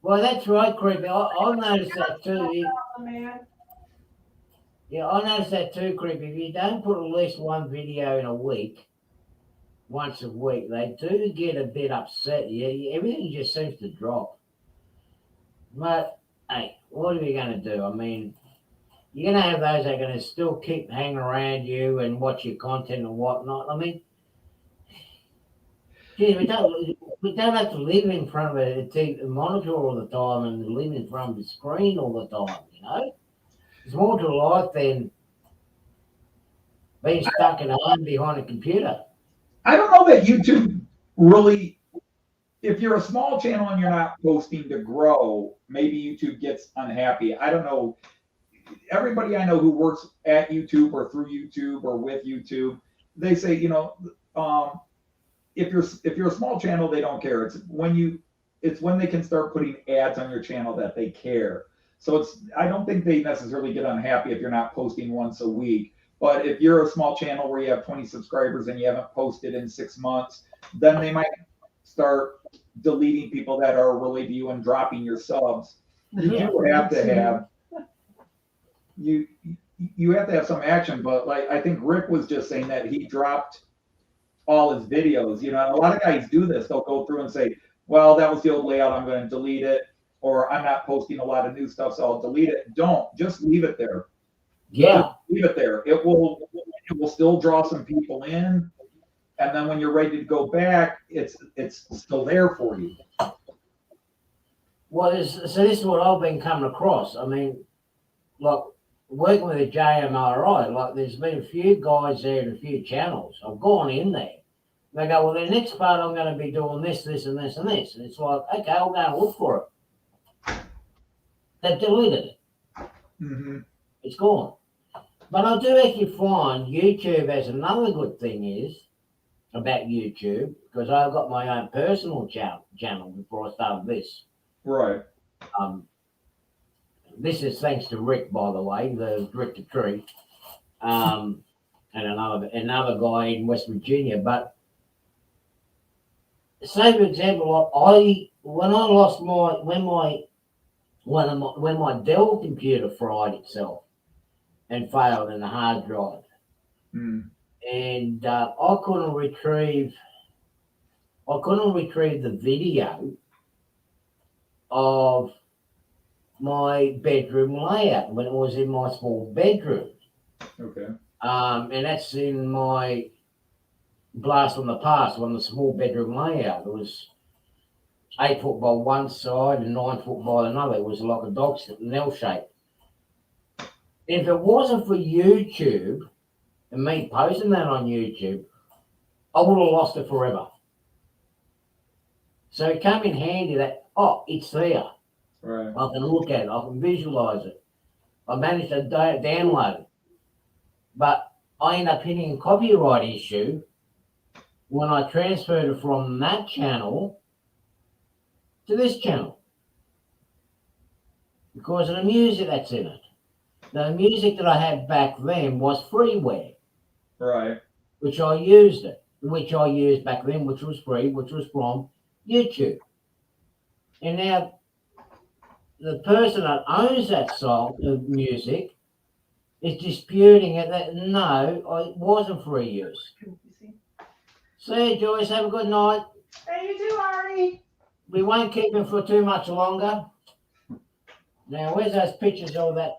S1: Well, that's right, Creepy. I noticed that too.
S4: Man.
S1: Yeah, I noticed that too, Creepy. If you don't put at least one video in a week, once a week, they do get a bit upset. Yeah, everything just seems to drop. But hey, what are you going to do? I mean, you're going to have those that are going to still keep hanging around you and watch your content and whatnot. I mean, geez, we don't have to live in front of a TV monitor all the time and live in front of the screen all the time, you know? There's more to life than being stuck at home behind a computer.
S2: I don't know that YouTube really, if you're a small channel and you're not posting to grow, maybe YouTube gets unhappy. I don't know. Everybody I know who works at YouTube or through YouTube or with YouTube, they say, you know, if you're a small channel, they don't care. It's when they can start putting ads on your channel that they care. So I don't think they necessarily get unhappy if you're not posting once a week. But if you're a small channel where you have 20 subscribers and you haven't posted in 6 months, then they might start deleting people that are related to you and dropping your subs. You have to have some action. But like I think Rick was just saying that he dropped all his videos. You know, and a lot of guys do this. They'll go through and say, well, that was the old layout, I'm going to delete it. Or I'm not posting a lot of new stuff, so I'll delete it. Don't. Just leave it there.
S1: Yeah.
S2: Just leave it there. It will it will still draw some people in. And then when you're ready to go back, it's still there for you.
S1: Well, so this is what I've been coming across. I mean, like working with the JMRI, like there's been a few guys there and a few channels. I've gone in there. They go, well, the next part I'm going to be doing this, this, and this, and this. And it's like, okay, I'll go and look for it. They've deleted it.
S2: Mm-hmm.
S1: It's gone. But I do actually find YouTube has another good thing is about YouTube, because I've got my own personal channel before I started this.
S2: Right.
S1: This is thanks to Rick, by the way, the Rick the Tree, and another guy in West Virginia. But say for example, when my Dell computer fried itself and failed in the hard drive, and I couldn't retrieve the video of my bedroom layout when it was in my small bedroom.
S2: Okay.
S1: And that's in my blast from the past on the small bedroom layout. It was 8 foot by one side and 9 foot by another. It was like a dog an L shape. If it wasn't for YouTube and me posting that on YouTube, I would have lost it forever. So it came in handy that, it's there.
S2: Right.
S1: I can look at it. I can visualize it. I managed to download it. But I ended up hitting a copyright issue when I transferred it from that channel to this channel because of the music that's in it. The music that I had back then was freeware.
S2: Right.
S1: Which I used back then, which was free, which was from YouTube. And now the person that owns that song, the music, is disputing it that no, it wasn't free use. See you, Joyce. Have a good night.
S4: Hey, you too, Arnie.
S1: We won't keep him for too much longer. Now, where's those pictures of that?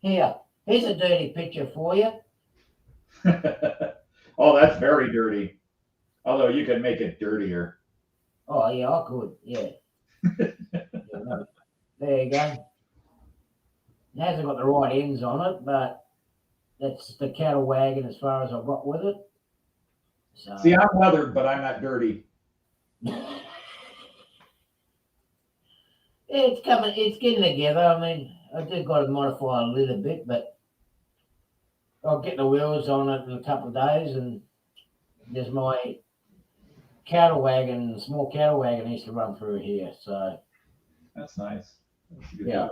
S1: Here's a dirty picture for you.
S2: Oh, that's very dirty. Although you could make it dirtier.
S1: Oh, yeah, I could. Yeah. There you go. It hasn't got the right ends on it, but that's the cattle wagon as far as I've got with it. So.
S2: See, I'm weathered, but I'm not dirty.
S1: It's getting together. I mean, I just got to modify a little bit, but I'll get the wheels on it in a couple of days, and there's my cattle wagon, small cattle wagon needs to run through here. So
S2: that's nice. That's good.
S1: Yeah.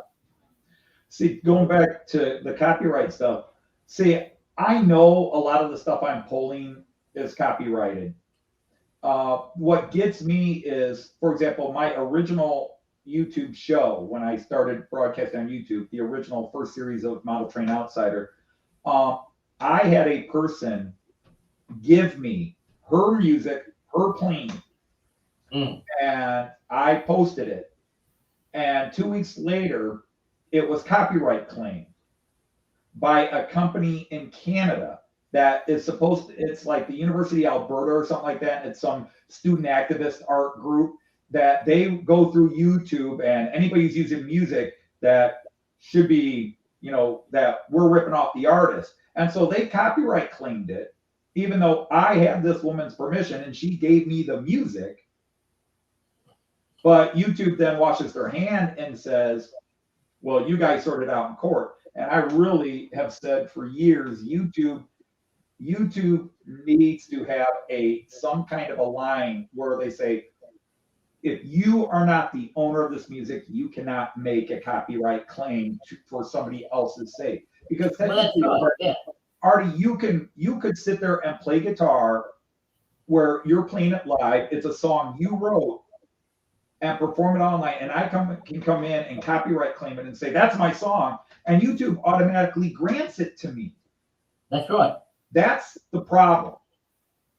S2: See, going back to the copyright stuff, see, I know a lot of the stuff I'm pulling is copyrighted. What gets me is, for example, my original YouTube show, when I started broadcasting on YouTube, the original first series of Model Train Outsider, I had a person give me her music, her plane, and I posted it. And 2 weeks later, it was copyright claimed by a company in Canada that is supposed to, it's like the University of Alberta or something like that. It's some student activist art group that they go through YouTube, and anybody who's using music that should be, that we're ripping off the artist. And so they copyright claimed it, even though I had this woman's permission and she gave me the music. But YouTube then washes their hand and says, well, you guys sort it out in court. And I really have said for years, YouTube needs to have some kind of a line where they say, if you are not the owner of this music, you cannot make a copyright claim for somebody else's sake. Because technically, Artie, you could sit there and play guitar where you're playing it live. It's a song you wrote and perform it online, and I can come in and copyright claim it and say that's my song, and YouTube automatically grants it to me.
S1: That's right.
S2: That's the problem.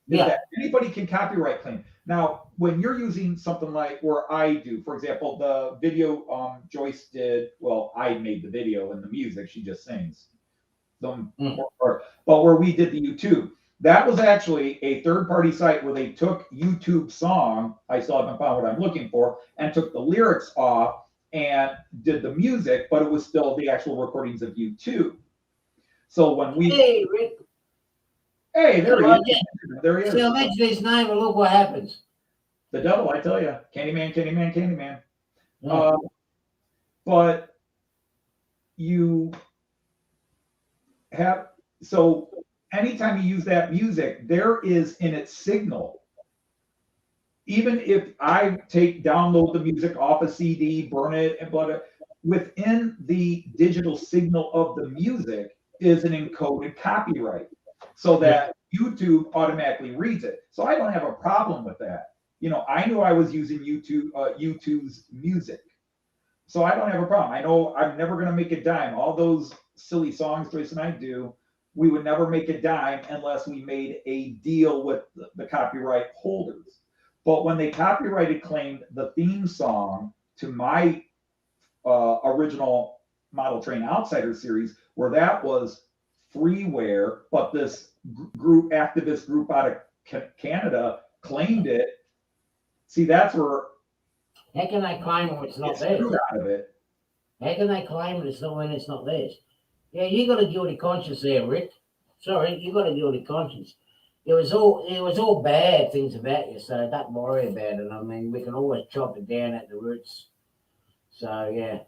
S2: is
S1: Yeah.
S2: that anybody can copyright claim. Now, when you're using something like where I do, for example, the video Joyce did, well, I made the video and the music, she just sings. But where we did the YouTube, that was actually a third-party site where they took YouTube song, I still haven't found what I'm looking for, and took the lyrics off and did the music, but it was still the actual recordings of YouTube. So when we
S1: Hey, Rick.
S2: Hey, there he is. There he is.
S1: So mention his name and look what happens.
S2: The devil, I tell you. Candyman, Candyman, Candyman.
S1: Yeah.
S2: But you have, so anytime you use that music, there is in its signal. Even if I download the music off a CD, burn it, but within the digital signal of the music is an encoded copyright, so that YouTube automatically reads it. So I don't have a problem with that. You know, I knew I was using YouTube's music, so I don't have a problem. I know I'm never going to make a dime. All those silly songs Joyce and I do, we would never make a dime unless we made a deal with the copyright holders. But when they copyrighted claimed the theme song to my original Model Train Outsider series, where that was freeware, but this activist group out of Canada claimed it. See, that's where
S1: How can they claim when it's not
S2: it's
S1: theirs?
S2: screwed out of it.
S1: How can they claim it's not when it's not theirs? Yeah, you got a guilty conscience there, Rick. Sorry, you got a guilty conscience. It was all bad things about you, so don't worry about it. I mean, we can always chop it down at the roots. So yeah,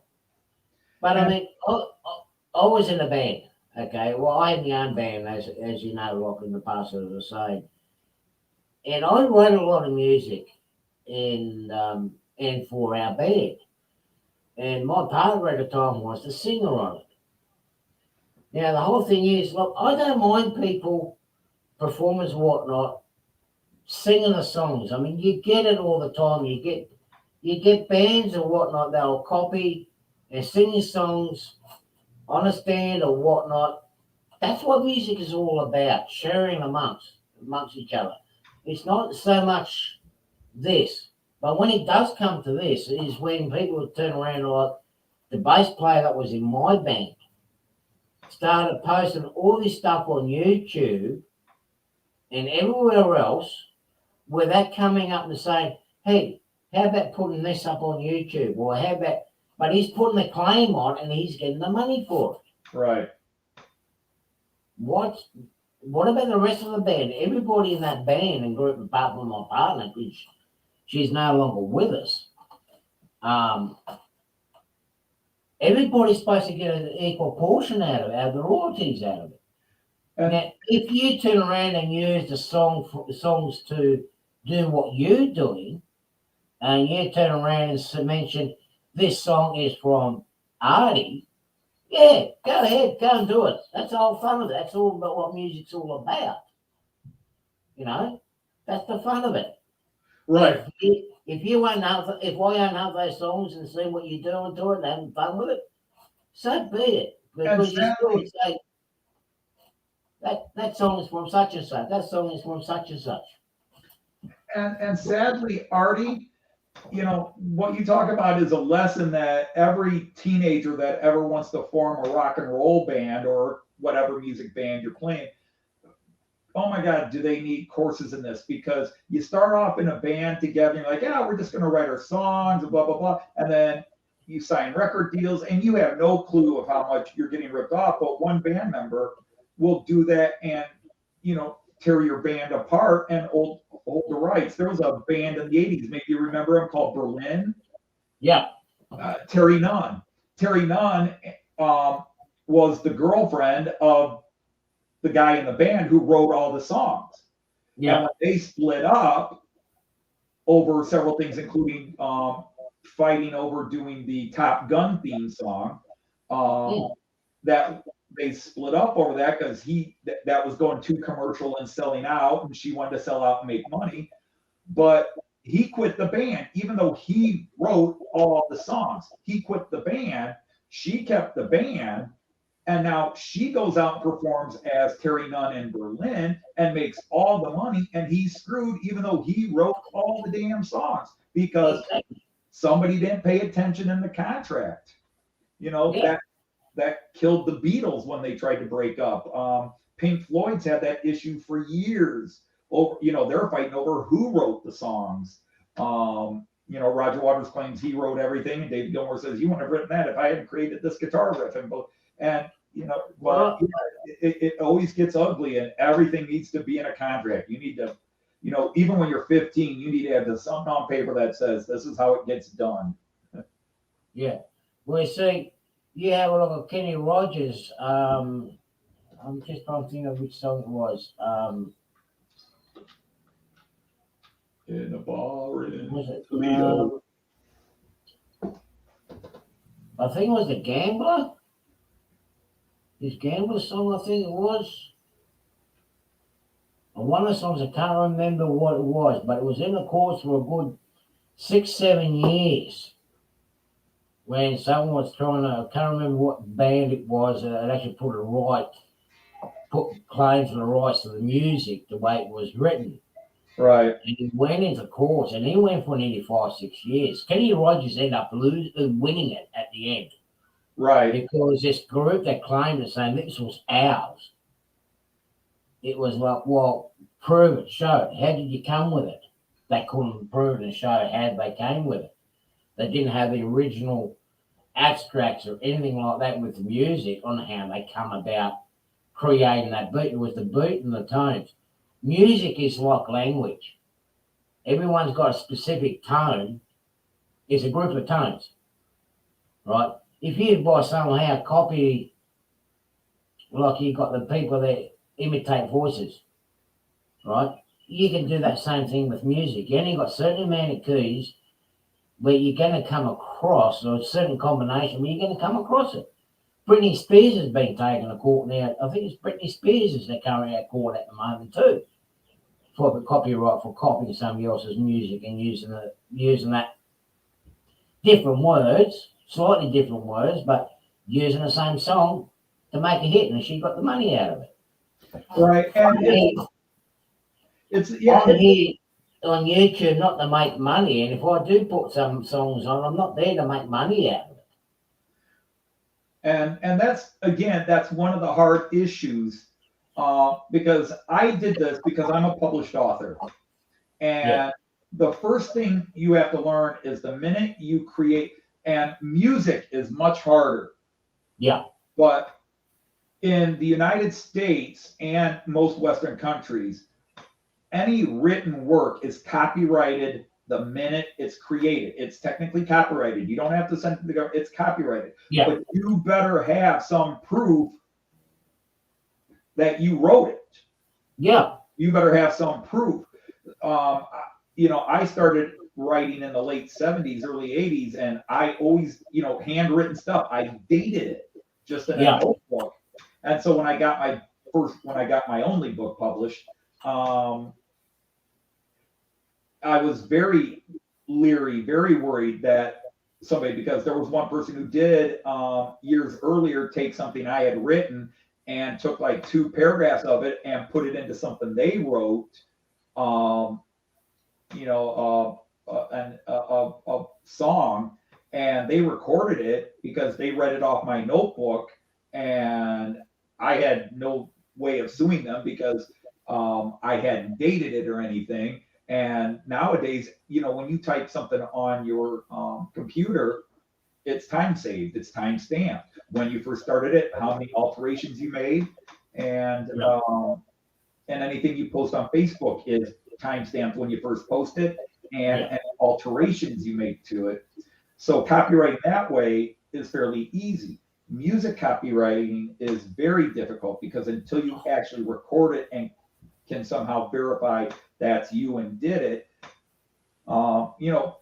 S1: but I mean, I was in a band. Okay, well, I had my own band, as you know, like in the past, as I was saying, and I wrote a lot of music, and for our band, and my partner at the time was the singer on it. Now the whole thing is, look, I don't mind people, performers, whatnot, singing the songs. I mean, you get it all the time. You get bands or whatnot, they'll copy and sing your songs on a stand or whatnot. That's what music is all about, sharing amongst each other. It's not so much this, but when it does come to this, is when people turn around, like the bass player that was in my band started posting all this stuff on YouTube and everywhere else, without coming up and saying, hey, how about putting this up on YouTube? Or how about, but he's putting the claim on and he's getting the money for it.
S2: Right.
S1: What about the rest of the band? Everybody in that band and group, apart from my partner, because she's no longer with us, everybody's supposed to get an equal portion out of it, the royalties out of it. Now, if you turn around and use the songs to do what you're doing, and you turn around and mention this song is from Artie, yeah, go ahead, go and do it. That's the whole fun of it. That's all about what music's all about. You know, that's the fun of it.
S2: Right.
S1: If I don't have those songs and see what you're doing to it and having fun with it, so be it. Because you still say that song is from such and such. That song is from such and such.
S2: And sadly, Artie, you know, what you talk about is a lesson that every teenager that ever wants to form a rock and roll band or whatever music band you're playing, oh my God, do they need courses in this? Because you start off in a band together, and you're like, yeah, we're just going to write our songs and blah, blah, blah. And then you sign record deals and you have no clue of how much you're getting ripped off. But one band member will do that and, you know, tear your band apart and hold the rights. There was a band in the 80s, maybe you remember them, called Berlin.
S1: Yeah.
S2: Terry Nunn. Terry Nunn was the girlfriend of the guy in the band who wrote all the songs. Yeah. And when they split up over several things, including fighting over doing the Top Gun theme song, that they split up over that because that was going too commercial and selling out, and she wanted to sell out and make money. But he quit the band, even though he wrote all the songs. He quit the band. She kept the band, And now she goes out and performs as Terry Nunn in Berlin and makes all the money, and he's screwed even though he wrote all the damn songs because somebody didn't pay attention in the contract. You know, that killed the Beatles when they tried to break up. Pink Floyd's had that issue for years. Over, you know, they're fighting over who wrote the songs. You know, Roger Waters claims he wrote everything, and David Gilmour says, "You wouldn't have written that if I hadn't created this guitar riff." And you know, but it always gets ugly, and everything needs to be in a contract. You need to, you know, even when you're 15, you need to have something on paper that says this is how it gets done.
S1: Yeah. Well, see, you have a look at Kenny Rogers. I'm just trying to think of which song it was.
S2: In a bar in
S1: Was it?
S2: Toledo.
S1: I think it was The Gambler. His Gambler song, I think it was. And one of the songs, I can't remember what it was, but it was in the course for a good 6-7 years. When someone was trying to, I can't remember what band it was, it actually put claims for the rights to the music the way it was written.
S2: Right.
S1: And he went into court, and he went for nearly 5-6 years. Kenny Rogers ended up winning it at the end.
S2: Right.
S1: Because this group that claimed it, saying this was ours. It was like, well, prove it, show it. How did you come with it? They couldn't prove it and show how they came with it. They didn't have the original abstracts or anything like that with the music on how they come about creating that beat. It was the beat and the tones. Music is like language. Everyone's got a specific tone. It's a group of tones, right? If you by somehow copy, like you got the people that imitate voices, right? You can do that same thing with music. You only got certain amount of keys where you're going to come across, or a certain combination where you're going to come across it. Britney Spears has been taken to court now. I think it's Britney Spears is currently at court at the moment too, for the copyright for copying somebody else's music and using that different words, slightly different words, but using the same song to make a hit, and she got the money out of it.
S2: Right. And it's
S1: here on YouTube not to make money, and if I do put some songs on, I'm not there to make money out of it.
S2: And that's one of the hard issues, because I did this because I'm a published author, and the first thing you have to learn is the minute you create, and music is much harder.
S1: Yeah.
S2: But in the United States and most Western countries, any written work is copyrighted the minute it's created. It's technically copyrighted. You don't have to send it to the government. It's copyrighted.
S1: Yeah.
S2: But you better have some proof that you wrote it.
S1: Yeah.
S2: You better have some proof. You know, I started writing in the late 70s, early 80s, and I always, you know, handwritten stuff. I dated it just in a notebook. And so when I got my only book published, I was very leery, very worried that somebody, because there was one person who did years earlier take something I had written and took like 2 paragraphs of it and put it into something they wrote, you know, a song, and they recorded it because they read it off my notebook, and I had no way of suing them because I hadn't dated it or anything. And nowadays, you know, when you type something on your computer, it's time saved, it's time stamped. When you first started it, how many alterations you made, and anything you post on Facebook is time stamped when you first post it, and alterations you make to it. So copyright that way is fairly easy. Music copywriting is very difficult because until you actually record it and can somehow verify that's you and did it, you know,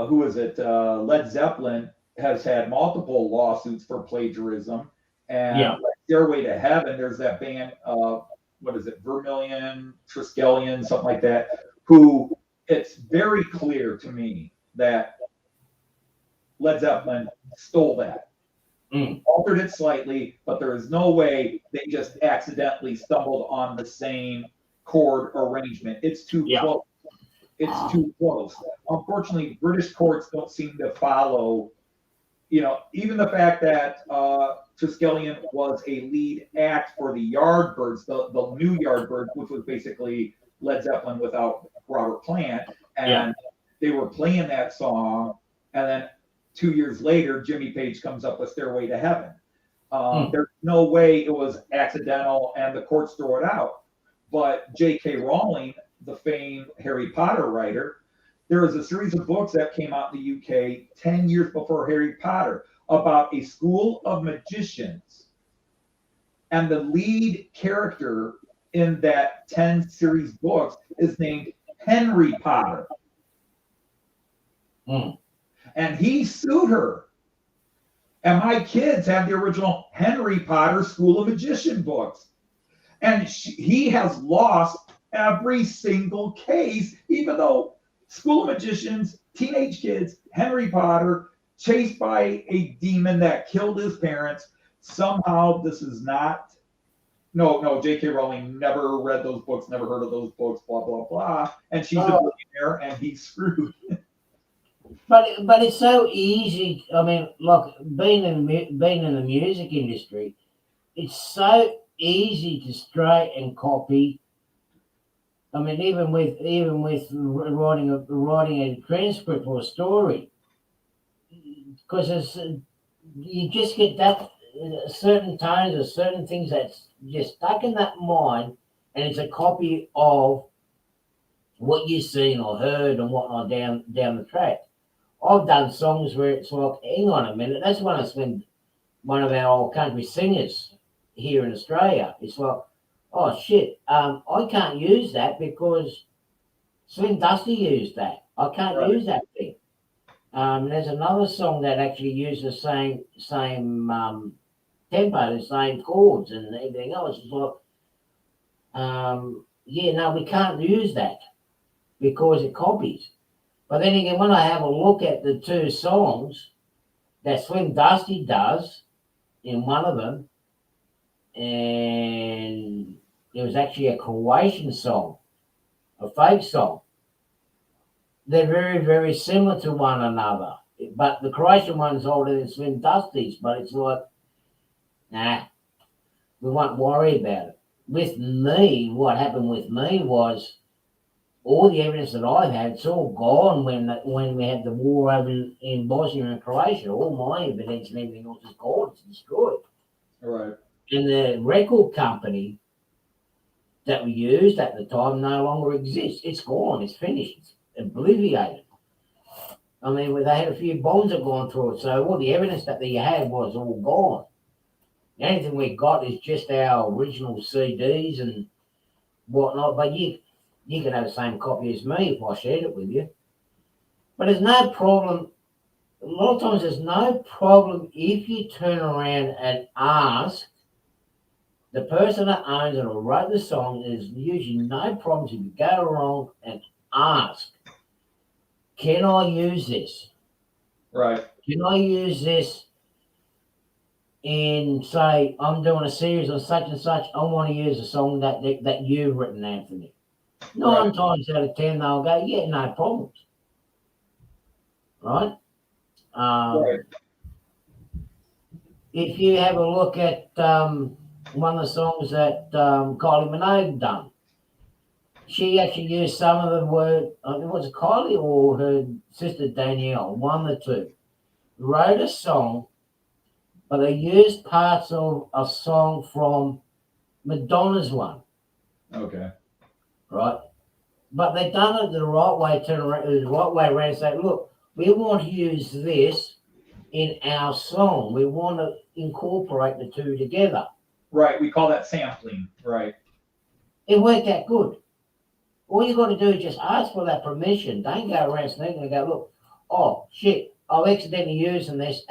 S2: who is it? Led Zeppelin has had multiple lawsuits for plagiarism, and like Stairway to Heaven, there's that band, what is it, Vermilion, Triskelion, something like that, who it's very clear to me that Led Zeppelin stole that. altered it slightly, but there is no way they just accidentally stumbled on the same chord arrangement. It's too close. It's too close. Unfortunately, British courts don't seem to follow, even the fact that Triskelion was a lead act for the Yardbirds, the new Yardbirds, which was basically Led Zeppelin without Robert Plant. And they were playing that song. And then 2 years later, Jimmy Page comes up with Stairway to Heaven. There's no way it was accidental and the courts throw it out. But J.K. Rowling, the famed Harry Potter writer, there was a series of books that came out in the UK 10 years before Harry Potter about a school of magicians. And the lead character in that 10 series books is named Henry Potter. And he sued her. And my kids have the original Henry Potter School of Magician books. And he has lost every single case, even though School of Magicians, teenage kids, Henry Potter, chased by a demon that killed his parents. Somehow this is not, no, J.K. Rowling never read those books, never heard of those books, blah, blah, blah. And she's a billionaire and he's screwed.
S1: But it's so easy. I mean, look, being in the music industry, it's so easy to stray and copy. I mean, even with writing a transcript or a story, because you just get that certain tones or certain things that's just stuck in that mind, and it's a copy of what you've seen or heard and whatnot down the track. I've done songs where it's like, hang on a minute, that's one of our old country singers here in Australia. It's like, oh shit, I can't use that because Slim Dusty used that. I can't use that thing. There's another song that actually used the same tempo, the same chords and everything else. It's like, we can't use that because it copies. But then again, when I have a look at the two songs that Slim Dusty does in one of them, and it was actually a Croatian song, a folk song. They're very, very similar to one another. But the Croatian one's older than Slim Dusty's, but it's like, nah, we won't worry about it. With me, what happened with me was all the evidence that I've had, it's all gone when we had the war over in Bosnia and Croatia. All my evidence and everything else is gone, it's destroyed.
S2: Right.
S1: And the record company that we used at the time no longer exists. It's gone, it's finished, it's obliviated. I mean, they had a few bombs that gone through it, so all the evidence that they had was all gone. The only thing we got is just our original CDs and whatnot, but you can have the same copy as me if I shared it with you. But there's no problem. A lot of times there's no problem if you turn around and ask the person that owns it or wrote the song. There's usually no problems if you go around and ask, can I use this?
S2: Right.
S1: Can I use this in, say, I'm doing a series on such and such, I want to use a song that you've written, Anthony. 9 times out of 10, they'll go, yeah, no problems. Right?
S2: Right.
S1: If you have a look at one of the songs that Kylie Minogue done, she actually used some of the word, was it Kylie or her sister Danielle, one of the two, wrote a song, but they used parts of a song from Madonna's one.
S2: Okay.
S1: Right? But they done it the right way, around and say, look, we want to use this in our song. We want to incorporate the two together.
S2: Right. We call that sampling. Right.
S1: It worked out good. All you got to do is just ask for that permission. Don't go around sneaking and go, look, oh shit, I've accidentally used this.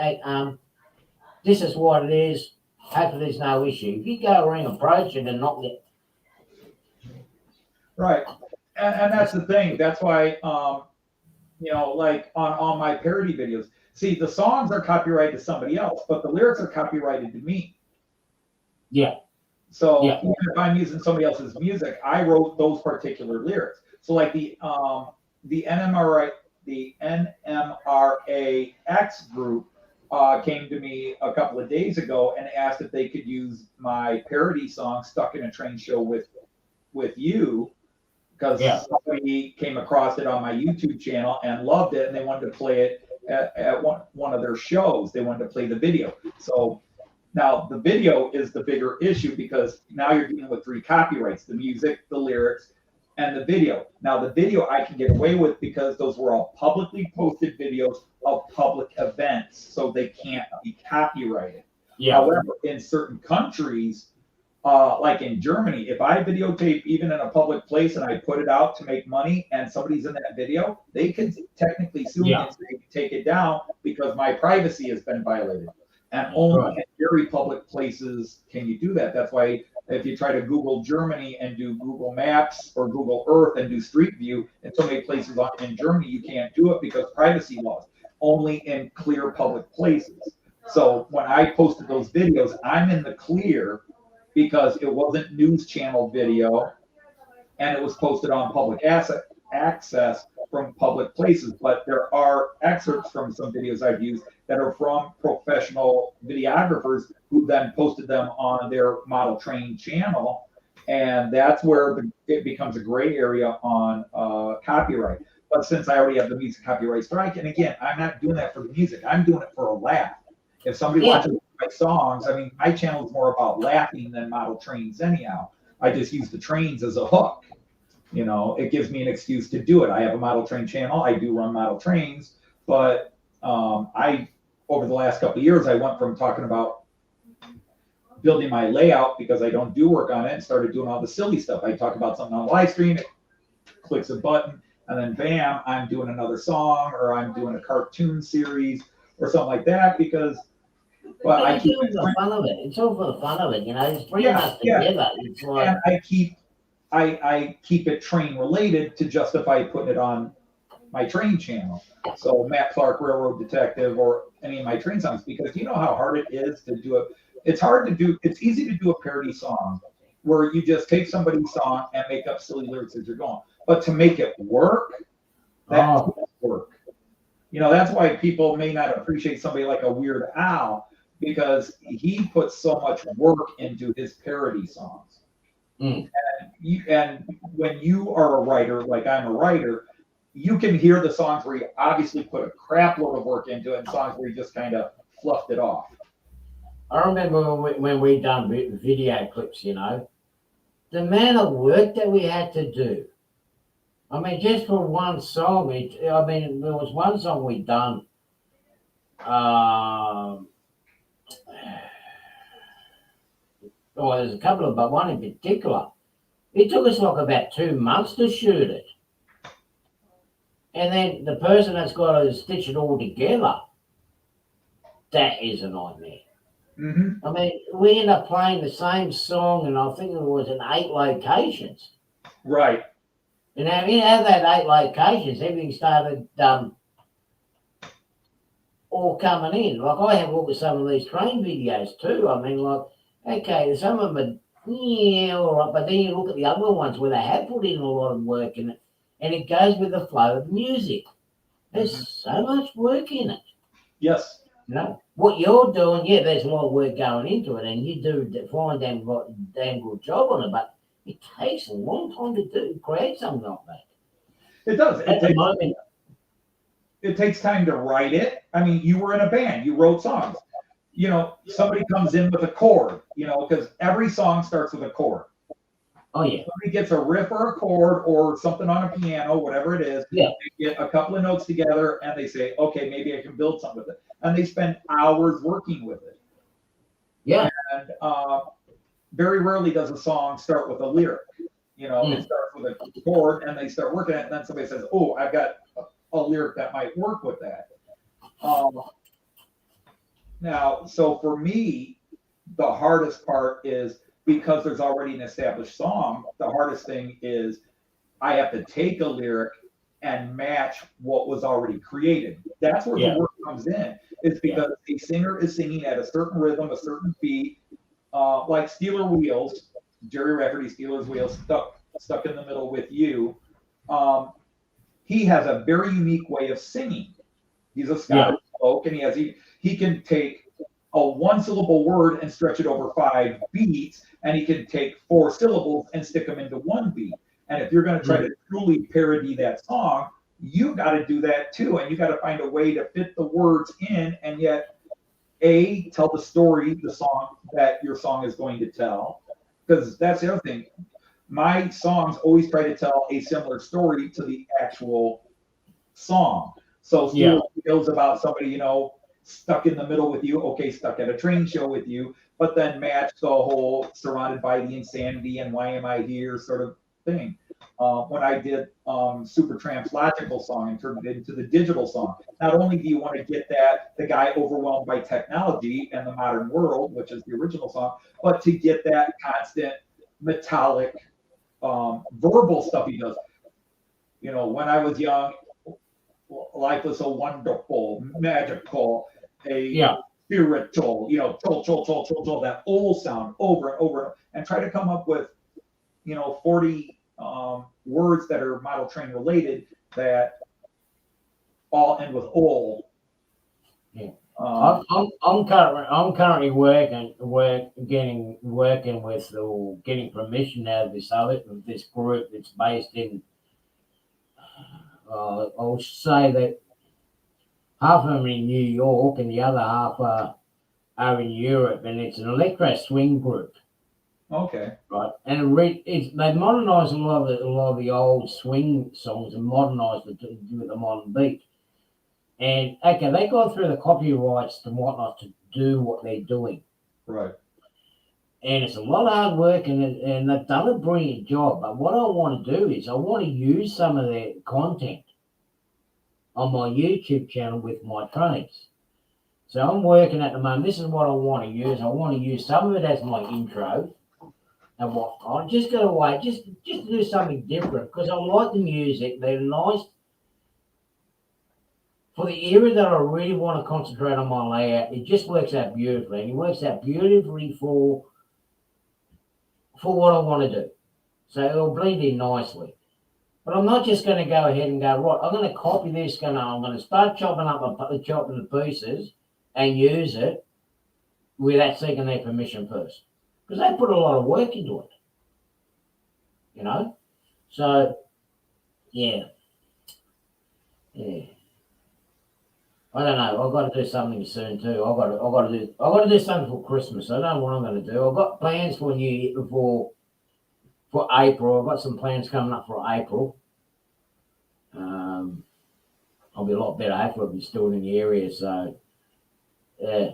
S1: This is what it is. Hopefully there's no issue. If you go around and approach it and not get.
S2: Right. And that's the thing. That's why, like on my parody videos, see, the songs are copyrighted to somebody else, but the lyrics are copyrighted to me.
S1: Yeah.
S2: So
S1: Yeah.
S2: even if I'm using somebody else's music, I wrote those particular lyrics. So like the NMRA, the NMRAX group came to me a couple of days ago and asked if they could use my parody song "Stuck in a Train Show with You," because
S1: Yeah.
S2: somebody came across it on my YouTube channel and loved it, and they wanted to play it at one of their shows. They wanted to play the video. So now the video is the bigger issue because now you're dealing with 3 copyrights: the music, the lyrics, and the video. Now the video I can get away with because those were all publicly posted videos of public events, so they can't be copyrighted.
S1: Yeah.
S2: However, in certain countries, like in Germany, if I videotape even in a public place and I put it out to make money and somebody's in that video, they can technically sue me and say, take it down because my privacy has been violated. And only in very public places can you do that. That's why if you try to Google Germany and do Google Maps or Google Earth and do Street View, in so many places in Germany, you can't do it because privacy laws, only in clear public places. So when I posted those videos, I'm in the clear because it wasn't news channel video and it was posted on public access from public places. But there are excerpts from some videos I've used that are from professional videographers who then posted them on their Model Train channel. And that's where it becomes a gray area on copyright. But since I already have the music copyright strike, and again, I'm not doing that for the music, I'm doing it for a laugh. If somebody watches my songs, I mean, my channel is more about laughing than model trains anyhow. I just use the trains as a hook. You know, it gives me an excuse to do it. I have a model train channel. I do run model trains, but over the last couple of years, I went from talking about building my layout because I don't do work on it and started doing all the silly stuff. I talk about something on live stream, it clicks a button, and then bam, I'm doing another song or I'm doing a cartoon series or something like that because
S1: I keep it for the fun of it. It's all for the fun of it, you know. It's bringing us together. It's like,
S2: and I keep it train related to justify putting it on my train channel. So Matt Clark, Railroad Detective, or any of my train songs, because you know how hard it is to do it. It's hard to do. It's easy to do a parody song where you just take somebody's song and make up silly lyrics as you're going. But to make it work, that's work. You know, that's why people may not appreciate somebody like a Weird Al, because he puts so much work into his parody songs. And when you are a writer, like I'm a writer, you can hear the songs where you obviously put a crap load of work into it and songs where you just kind of fluffed it off.
S1: I remember when we done video clips, you know, the amount of work that we had to do. I mean, just for one song, there was one song we done. There's a couple of, but one in particular. It took us like about 2 months to shoot it. And then the person that's got to stitch it all together, that is a nightmare.
S2: Mm-hmm.
S1: I mean, we end up playing the same song, and I think it was in 8 locations.
S2: Right.
S1: And now, out of that 8 locations, everything started all coming in. Like, I have looked at some of these train videos too. I mean, like, okay, some of them are, all right, but then you look at the other ones where they have put in a lot of work in it, and it goes with the flow of music. There's so much work in it.
S2: Yes.
S1: You know, what you're doing, there's a lot of work going into it, and you do a fine damn good job on it, but it takes a long time to create something like that.
S2: It does.
S1: It
S2: takes time to write it. I mean, you were in a band, you wrote songs. You know, somebody comes in with a chord, you know, because every song starts with a chord.
S1: Oh, yeah.
S2: Somebody gets a riff or a chord or something on a piano, whatever it is.
S1: Yeah.
S2: They get a couple of notes together and they say, okay, maybe I can build something with it. And they spend hours working with it.
S1: Yeah.
S2: And very rarely does a song start with a lyric. You know, it starts with a chord and they start working it. And then somebody says, oh, I've got a lyric that might work with that. Now, so for me, the hardest part is because there's already an established song, the hardest thing is I have to take a lyric and match what was already created. That's where the work comes in is because a singer is singing at a certain rhythm, a certain beat, like Steeler Wheels, Jerry Rafferty, Steeler's Wheels, stuck in the middle with you. He has a very unique way of singing. He's a Scottish folk, and he can take a one syllable word and stretch it over 5 beats, and he can take 4 syllables and stick them into 1 beat. And if you're going to try to truly parody that song, you got to do that too, and you got to find a way to fit the words in, and yet tell the story, the song that your song is going to tell, because that's the other thing. My songs always try to tell a similar story to the actual song. So Steel Wheels about somebody, stuck in the middle with you, okay, stuck at a train show with you, but then match the whole surrounded by the insanity and why am I here sort of thing. When I did Supertramp's Logical song and turned it into the digital song, not only do you want to get the guy overwhelmed by technology and the modern world, which is the original song, but to get that constant metallic verbal stuff he does. When I was young, life was so wonderful, magical, spiritual, chol, that old sound over and over, and try to come up with, 40 words that are model train related that all end with "ol."
S1: Yeah. I'm currently working with or getting permission out of this group that's based in. I'll say that half of them are in New York and the other half are in Europe, and it's an electro swing group.
S2: Okay.
S1: Right, and they modernised a lot of the old swing songs and modernised it with a modern beat. And okay, they got through the copyrights and whatnot to do what they're doing.
S2: Right.
S1: And it's a lot of hard work, and they've done a brilliant job. But what I want to do is I want to use some of their content on my YouTube channel with my trains. So I'm working at the moment. This is what I want to use. I want to use some of it as my intro and whatnot. Just go away, just to do something different because I like the music. They're nice. For the area that I really want to concentrate on my layout, it just works out beautifully. And it works out beautifully for what I want to do. So it'll blend in nicely. But I'm not just going to go ahead and go, right, I'm going to copy this, I'm going to start chopping the pieces and use it without seeking their permission first. Because they put a lot of work into it. So, yeah. I don't know. I've got to do something soon too. I've got to do something for Christmas. I don't know what I'm going to do. I've got plans for April. I've got some plans coming up for April. I'll be a lot better hopefully if I'm still in the area. So, yeah.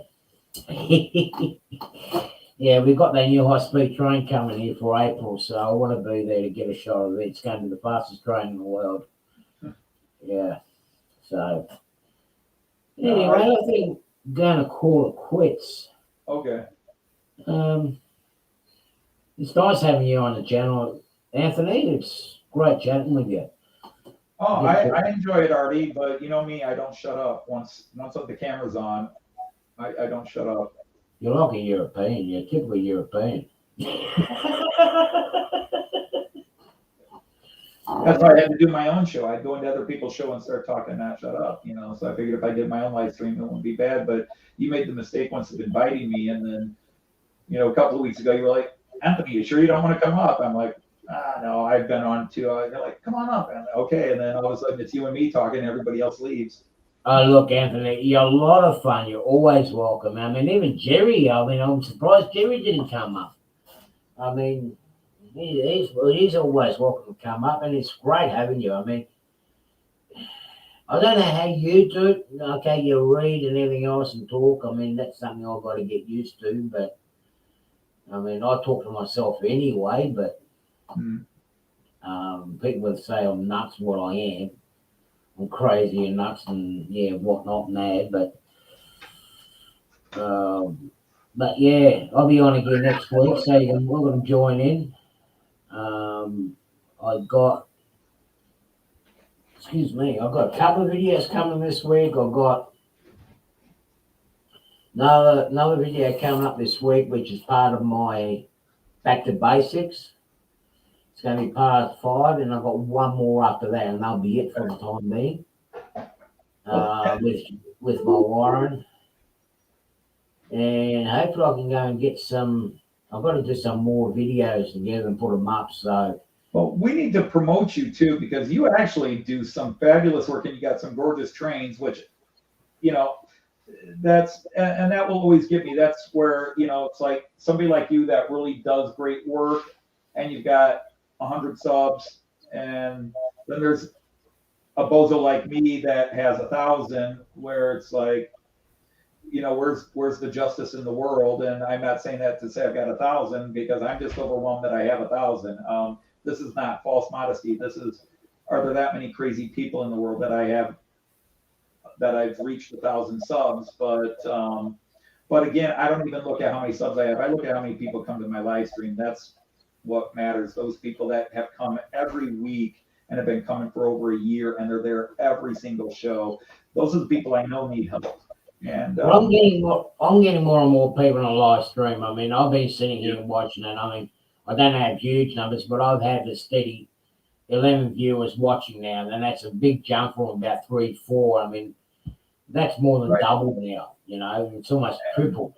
S1: Yeah, we've got that new high-speed train coming here for April, so I want to be there to get a shot of it. It's going to be the fastest train in the world. Yeah. So, anyway, I think I'm going to call it quits.
S2: Okay.
S1: It's nice having you on the channel, Anthony. It's great chatting with you.
S2: Oh, I enjoy it, Artie, but you know me, I don't shut up. Once the camera's on, I don't shut up.
S1: You're like a European. You're typically European.
S2: That's why I had to do my own show. I'd go into other people's show and start talking, not shut up, So I figured if I did my own live stream, it wouldn't be bad. But you made the mistake once of inviting me, and then, a couple of weeks ago, you were like, Anthony, you sure you don't want to come up? I'm like, no, I've been on too. They're like, come on up. And I'm like, okay. And then all of a sudden, it's you and me talking, and everybody else leaves.
S1: Look, Anthony, you're a lot of fun. You're always welcome. I mean, even Jerry, I'm surprised Jerry didn't come up. I mean, he's always welcome to come up, and it's great having you. I mean, I don't know how you do it. Okay, you read and everything else and talk. I mean, that's something I've got to get used to. But, I mean, I talk to myself anyway, but people would say I'm nuts, what I am. I'm crazy and nuts and, whatnot, mad. But yeah, I'll be on again next week, so you're welcome to join in. I've got a couple of videos coming this week. I've got Another video coming up this week, which is part of my Back to Basics. It's going to be part 5, and I've got one more after that, and that'll be it for the time being. With my wiring, and hopefully I can go and get some. I've got to do some more videos together and put them up. So,
S2: well, we need to promote you too, because you actually do some fabulous work, and you got some gorgeous trains, which, that's and that will always get me. That's where it's like somebody like you that really does great work, and you've got 100 subs, and then there's a bozo like me that has 1,000, where it's like, where's the justice in the world? And I'm not saying that to say I've got 1,000, because I'm just overwhelmed that I have 1,000. This is not false modesty. Are there that many crazy people in the world that I've reached 1,000 subs? But again, I don't even look at how many subs I have. I look at how many people come to my live stream. That's what matters. Those people that have come every week and have been coming for over a year, and they're there every single show. Those are the people I know need help. And
S1: I'm getting more and more people on a live stream. I mean, I've been sitting here watching it. I mean, I don't have huge numbers, but I've had a steady 11 viewers watching now, and that's a big jump from about 3, 4. I mean, that's more than double now. It's almost tripled.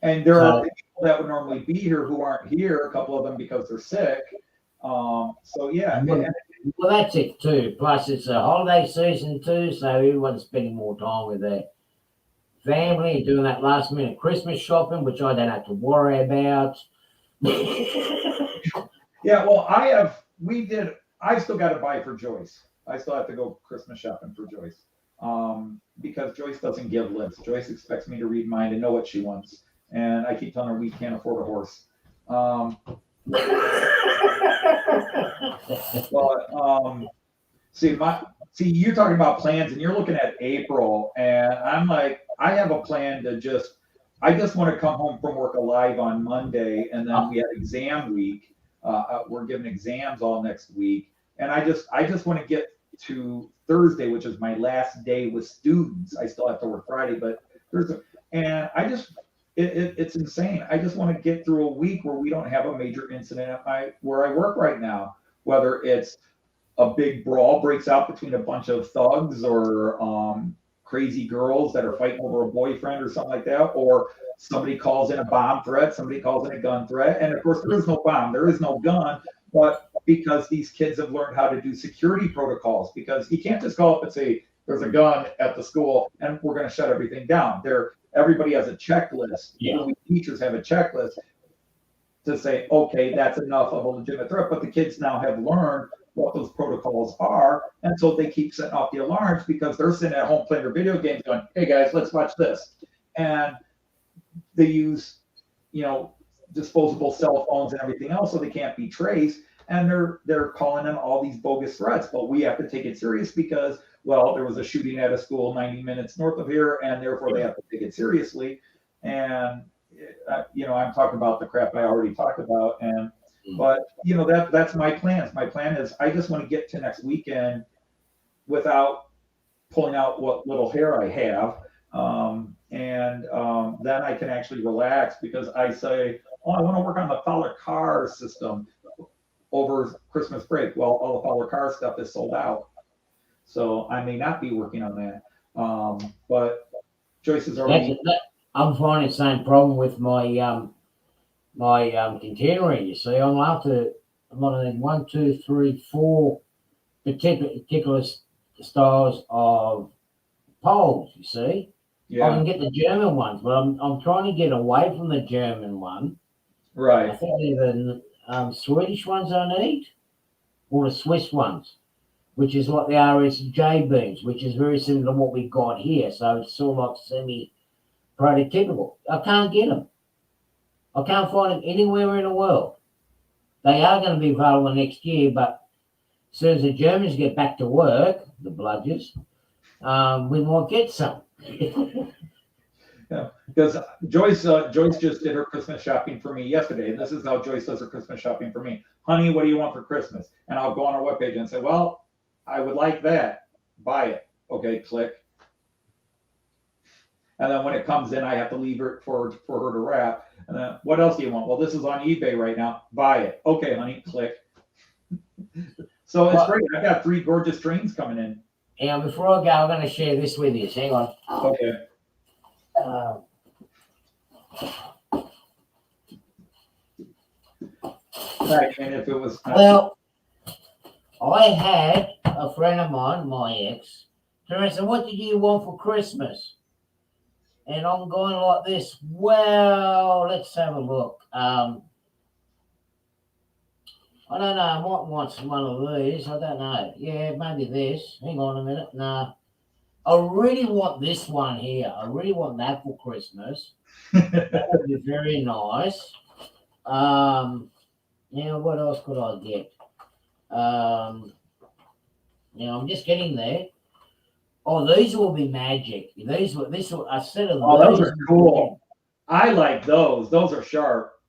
S2: And there are people that would normally be here who aren't here. A couple of them because they're sick. So yeah.
S1: Well, that's it too. Plus, it's a holiday season too, so everyone's spending more time with their family and doing that last minute Christmas shopping, which I don't have to worry about.
S2: Yeah, well, I've still got to buy for Joyce. I still have to go Christmas shopping for Joyce. Because Joyce doesn't give lists. Joyce expects me to read mine and know what she wants. And I keep telling her we can't afford a horse. See, you're talking about plans, and you're looking at April, and I'm like, I have a plan I just want to come home from work alive on Monday, and then we have exam week. We're giving exams all next week, and I just want to get to Thursday, which is my last day with students. I still have to work Friday, but Thursday, and it's insane. I just want to get through a week where we don't have a major incident where I work right now, whether it's a big brawl breaks out between a bunch of thugs or crazy girls that are fighting over a boyfriend or something like that, or somebody calls in a bomb threat, somebody calls in a gun threat. And of course, there is no bomb, there is no gun, but because these kids have learned how to do security protocols, because you can't just call up and say, there's a gun at the school and we're going to shut everything down. Everybody has a checklist.
S1: Yeah.
S2: We teachers have a checklist to say, okay, that's enough of a legitimate threat. But the kids now have learned what those protocols are, and so they keep setting off the alarms because they're sitting at home playing their video games going, hey guys, let's watch this. And they use disposable cell phones and everything else, so they can't be traced, and they're calling in all these bogus threats. But we have to take it serious because, well, there was a shooting at a school 90 minutes north of here, and therefore they have to take it seriously. And I'm talking about the crap I already talked about. But that's my plans. My plan is I just want to get to next weekend without pulling out what little hair I have, and then I can actually relax, because I say, oh, I want to work on the Fowler car system over Christmas break. Well, all the Fowler car stuff is sold out, so I may not be working on that. But Joyce is already.
S1: I'm finding the same problem with my container. You see, I'm after 1, 2, 3, 4 particular styles of poles. You see, I can get the German ones, but I'm trying to get away from the German one.
S2: Right.
S1: I think they're the Swedish ones I need, or the Swiss ones, which is what the RSJ beams, which is very similar to what we got here. So it's sort of like semi-prototypical. I can't get them. I can't find them anywhere in the world. They are going to be available next year, but as soon as the Germans get back to work, the bludgers, we might get some.
S2: Yeah, because Joyce just did her Christmas shopping for me yesterday. And this is how Joyce does her Christmas shopping for me. Honey, what do you want for Christmas? And I'll go on her webpage and say, well, I would like that. Buy it. Okay, click. And then when it comes in, I have to leave it for her to wrap. And then, what else do you want? Well, this is on eBay right now. Buy it. Okay, honey, click. So it's great. I've got 3 gorgeous trains coming in.
S1: And before I go, I'm going to share this with you. Hang on.
S2: Okay. Right, and if it was
S1: Well, I had a friend of mine, my ex, turn and said, "What did you want for Christmas?" And I'm going like this. Well, let's have a look. I don't know. I might want one of these. I don't know. Yeah, maybe this. Hang on a minute. No. I really want this one here. I really want that for Christmas. That would be very nice. Now, what else could I get? Now, I'm just getting there. Oh, these will be magic. This will a set of
S2: Oh, those
S1: these
S2: are cool. I like those. Those are sharp.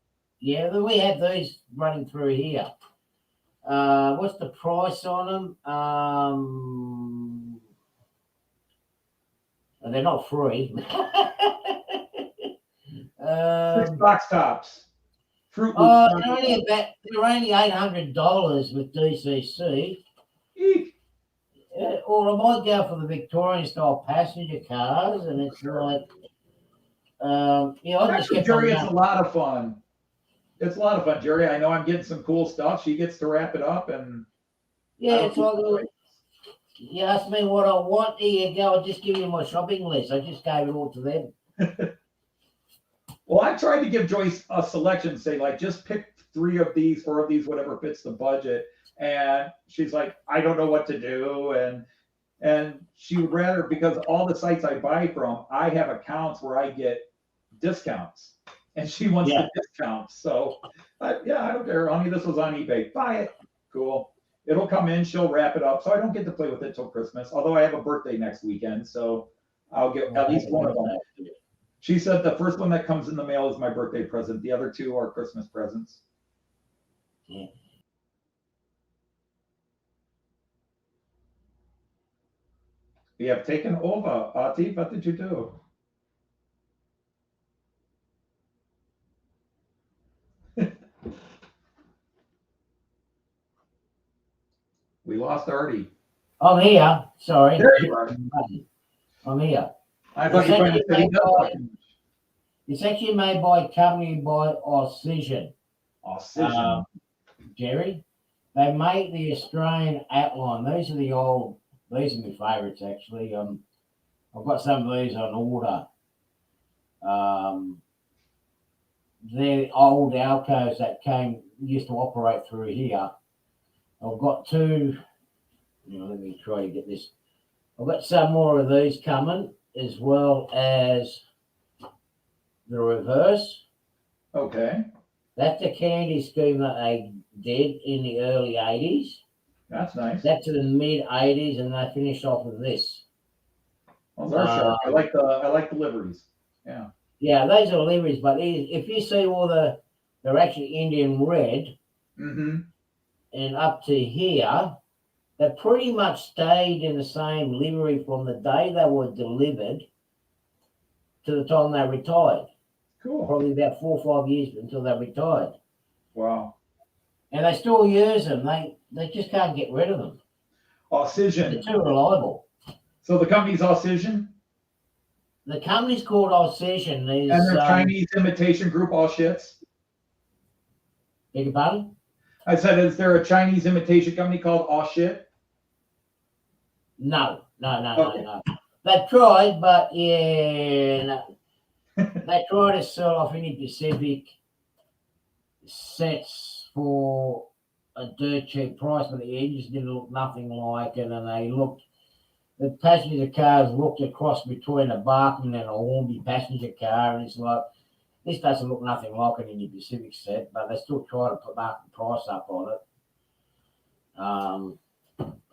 S1: Yeah, we have these running through here. What's the price on them? They're not free.
S2: 6 box tops. Fruit
S1: Oh,
S2: Loops.
S1: they're only $800 with DCC.
S2: Eek.
S1: Or I might go for the Victorian style passenger cars, and it's like, yeah, I just
S2: Actually,
S1: get
S2: Jerry, it's a lot of fun. It's a lot of fun, Jerry. I know I'm getting some cool stuff. She gets to wrap it up, and
S1: yeah, it's like, you ask me what I want, here you go. I just give you my shopping list. I just gave it all to them.
S2: Well, I tried to give Joyce a selection, say like just pick 3 of these, 4 of these, whatever fits the budget. And she's like, I don't know what to do. And she would rather, because all the sites I buy from, I have accounts where I get discounts, and she wants the discounts. So yeah, I don't care, honey. This was on eBay. Buy it. Cool. It'll come in. She'll wrap it up. So I don't get to play with it till Christmas. Although I have a birthday next weekend, so I'll get at least one of them. She said the first one that comes in the mail is my birthday present. The other 2 are Christmas presents.
S1: Yeah.
S2: We have taken over. Ati, what did you do? We lost Artie.
S1: I'm here. Sorry.
S2: There you are.
S1: I'm here.
S2: I thought you were trying to say
S1: It's actually made by a company by Ausmerica.
S2: Ausmerica.
S1: Jerry, they make the Australian outline. These are the old. These are my favourites actually. I've got some of these on order. They're old alcoves that used to operate through here. I've got 2. Let me try to get this. I've got some more of these coming, as well as the reverse.
S2: Okay.
S1: That's a candy scheme that they did in the early 80s.
S2: That's nice.
S1: That's in the mid 80s, and they finished off with this.
S2: Those are sharp. I like the liveries. Yeah.
S1: Yeah, those are liveries, but if you see all they're actually Indian red, and up to here, they pretty much stayed in the same livery from the day they were delivered to the time they retired.
S2: Cool.
S1: Probably about 4 or 5 years until they retired.
S2: Wow.
S1: And they still use them. They just can't get rid of them.
S2: Ausmerica.
S1: They're too reliable.
S2: So the company's Ausmerica?
S1: The company's called Ausmerica.
S2: And their Chinese imitation group, all shits?
S1: Beg your pardon?
S2: I said, is there a Chinese imitation company called All Shit?
S1: No. They tried, but yeah, no. They tried to sell off any Pacific sets for a dirt cheap price, but the engines didn't look nothing like it, and the passenger cars looked across between a Barkman and a Hornby passenger car, and it's like, this doesn't look nothing like an Indian Pacific set, but they still try to put market price up on it.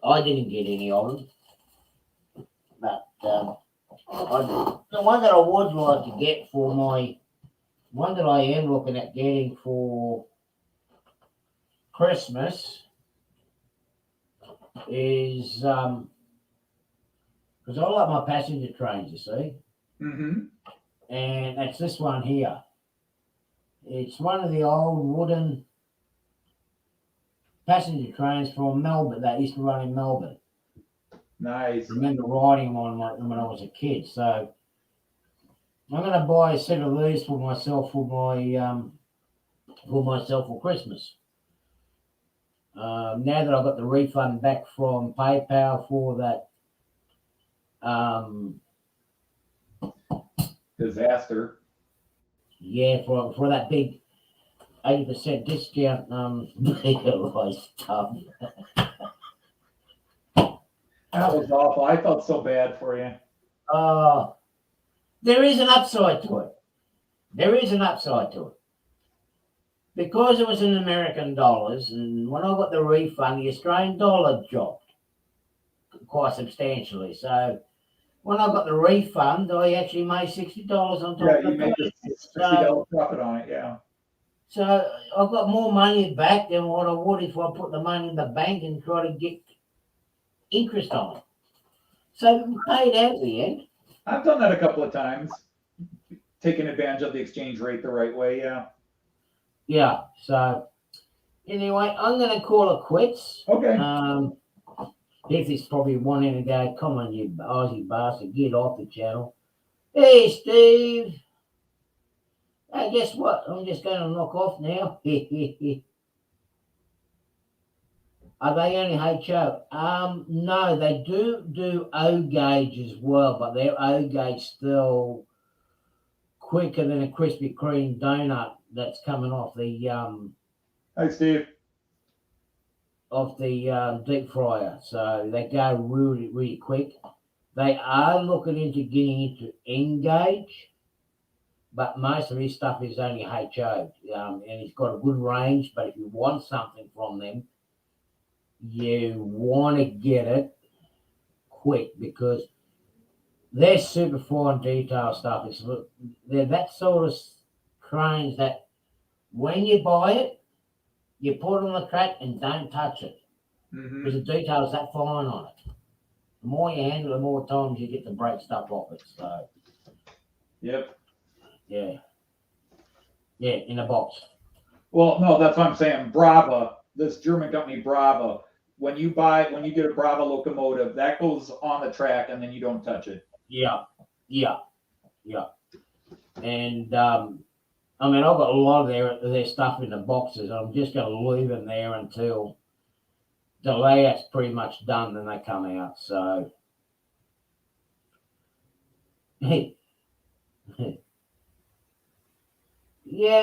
S1: I didn't get any of them, but the one that I would like to get for one that I am looking at getting for Christmas is because I like my passenger trains, you see.
S2: Mm-hmm.
S1: And that's this one here. It's one of the old wooden passenger trains from Melbourne that used to run in Melbourne.
S2: Nice.
S1: I remember riding one when I was a kid. So I'm going to buy a set of these for myself for Christmas. Now that I've got the refund back from PayPal for that
S2: Disaster.
S1: yeah, for that big 80% discount stuff.
S2: That was awful. I felt so bad for you.
S1: There is an upside to it. There is an upside to it. Because it was in American dollars, and when I got the refund, the Australian dollar dropped quite substantially. So when I got the refund, I actually made $60 on top
S2: Yeah,
S1: of the
S2: you made
S1: price.
S2: a $60 profit on it. Yeah.
S1: So I got more money back than what I would if I put the money in the bank and try to get interest on it. So we paid out at the end.
S2: I've done that a couple of times, taking advantage of the exchange rate the right way. Yeah.
S1: Yeah. So anyway, I'm going to call it quits.
S2: Okay.
S1: If it's probably wanting to go, come on, you Aussie bastard, get off the channel. Hey, Steve. Hey, guess what? I'm just going to knock off now. Are they only HO? No, they do O gauge as well, but their O gauge still quicker than a Krispy Kreme donut that's coming off the
S2: Hi, Steve.
S1: deep fryer. So they go really, really quick. They are looking into getting into N gauge, but most of his stuff is only HO. And he's got a good range, but if you want something from them, you want to get it quick because they're super fine detail stuff. They're that sort of cranes that when you buy it, you put it on the track and don't touch it because the detail's that fine on it. The more you handle it, the more times you get to break stuff off it. So,
S2: Yep.
S1: yeah, in a box.
S2: Well, no, that's what I'm saying. Brava, this German company, Brava. When you get a Brava locomotive, that goes on the track and then you don't touch it.
S1: Yeah. And I mean, I've got a lot of their stuff in the boxes. I'm just going to leave them there until the layout's pretty much done, then they come out. So, yeah,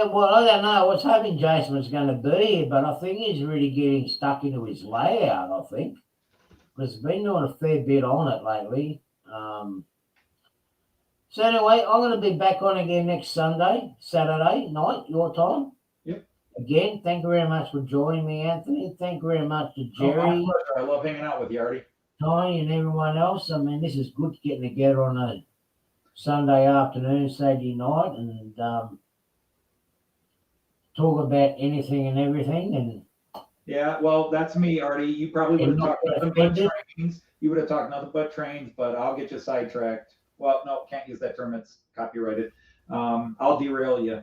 S1: well, I don't know. I was hoping Jason was going to be here, but I think he's really getting stuck into his layout, I think. Because he's been doing a fair bit on it lately. So anyway, I'm going to be back on again next Saturday night, your time.
S2: Yep.
S1: Again, thank you very much for joining me, Anthony. Thank you very much to Jerry,
S2: my pleasure. I love hanging out with you, Artie.
S1: Tony, and everyone else. I mean, this is good getting together on a Sunday afternoon, Saturday night, and talk about anything and everything. And
S2: yeah, well, that's me, Artie. You probably would have talked nothing but trains. You would have talked nothing but trains, but I'll get you sidetracked. Well, no, can't use that term. It's copyrighted. I'll derail you.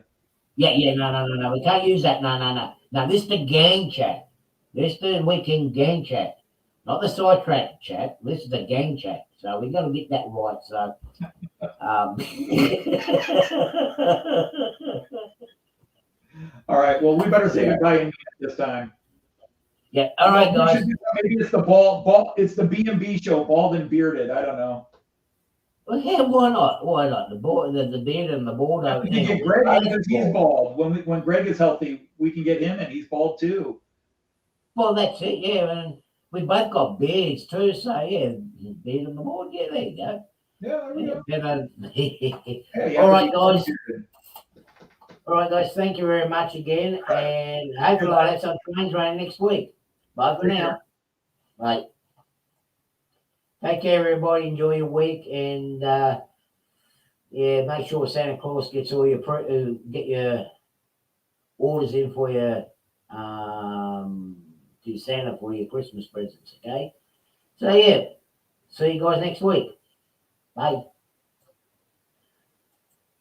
S1: Yeah, no. We can't use that. No. Now, this is the gang chat. This is the weekend gang chat. Not the sidetrack chat. This is the gang chat. So we got to get that right. So,
S2: All right. Well, we better say goodbye this time.
S1: Yeah. All right, guys.
S2: Maybe it's the ball. It's the B&B show, bald and bearded. I don't know.
S1: Well, yeah, why not? Why not? The beard and the bald.
S2: We can get Greg because he's bald. When Greg is healthy, we can get him, and he's bald too.
S1: Well, that's it. Yeah, and we both got beards too. So yeah, beard and the bald. Yeah, there you go.
S2: Yeah.
S1: All right, guys. All right, guys. Thank you very much again, and hopefully I'll have some trains running next week. Bye for now. Bye. Take care, everybody. Enjoy your week, and make sure Santa Claus gets all your get your orders in for your to Santa for your Christmas presents. Okay. So yeah, see you guys next week. Bye.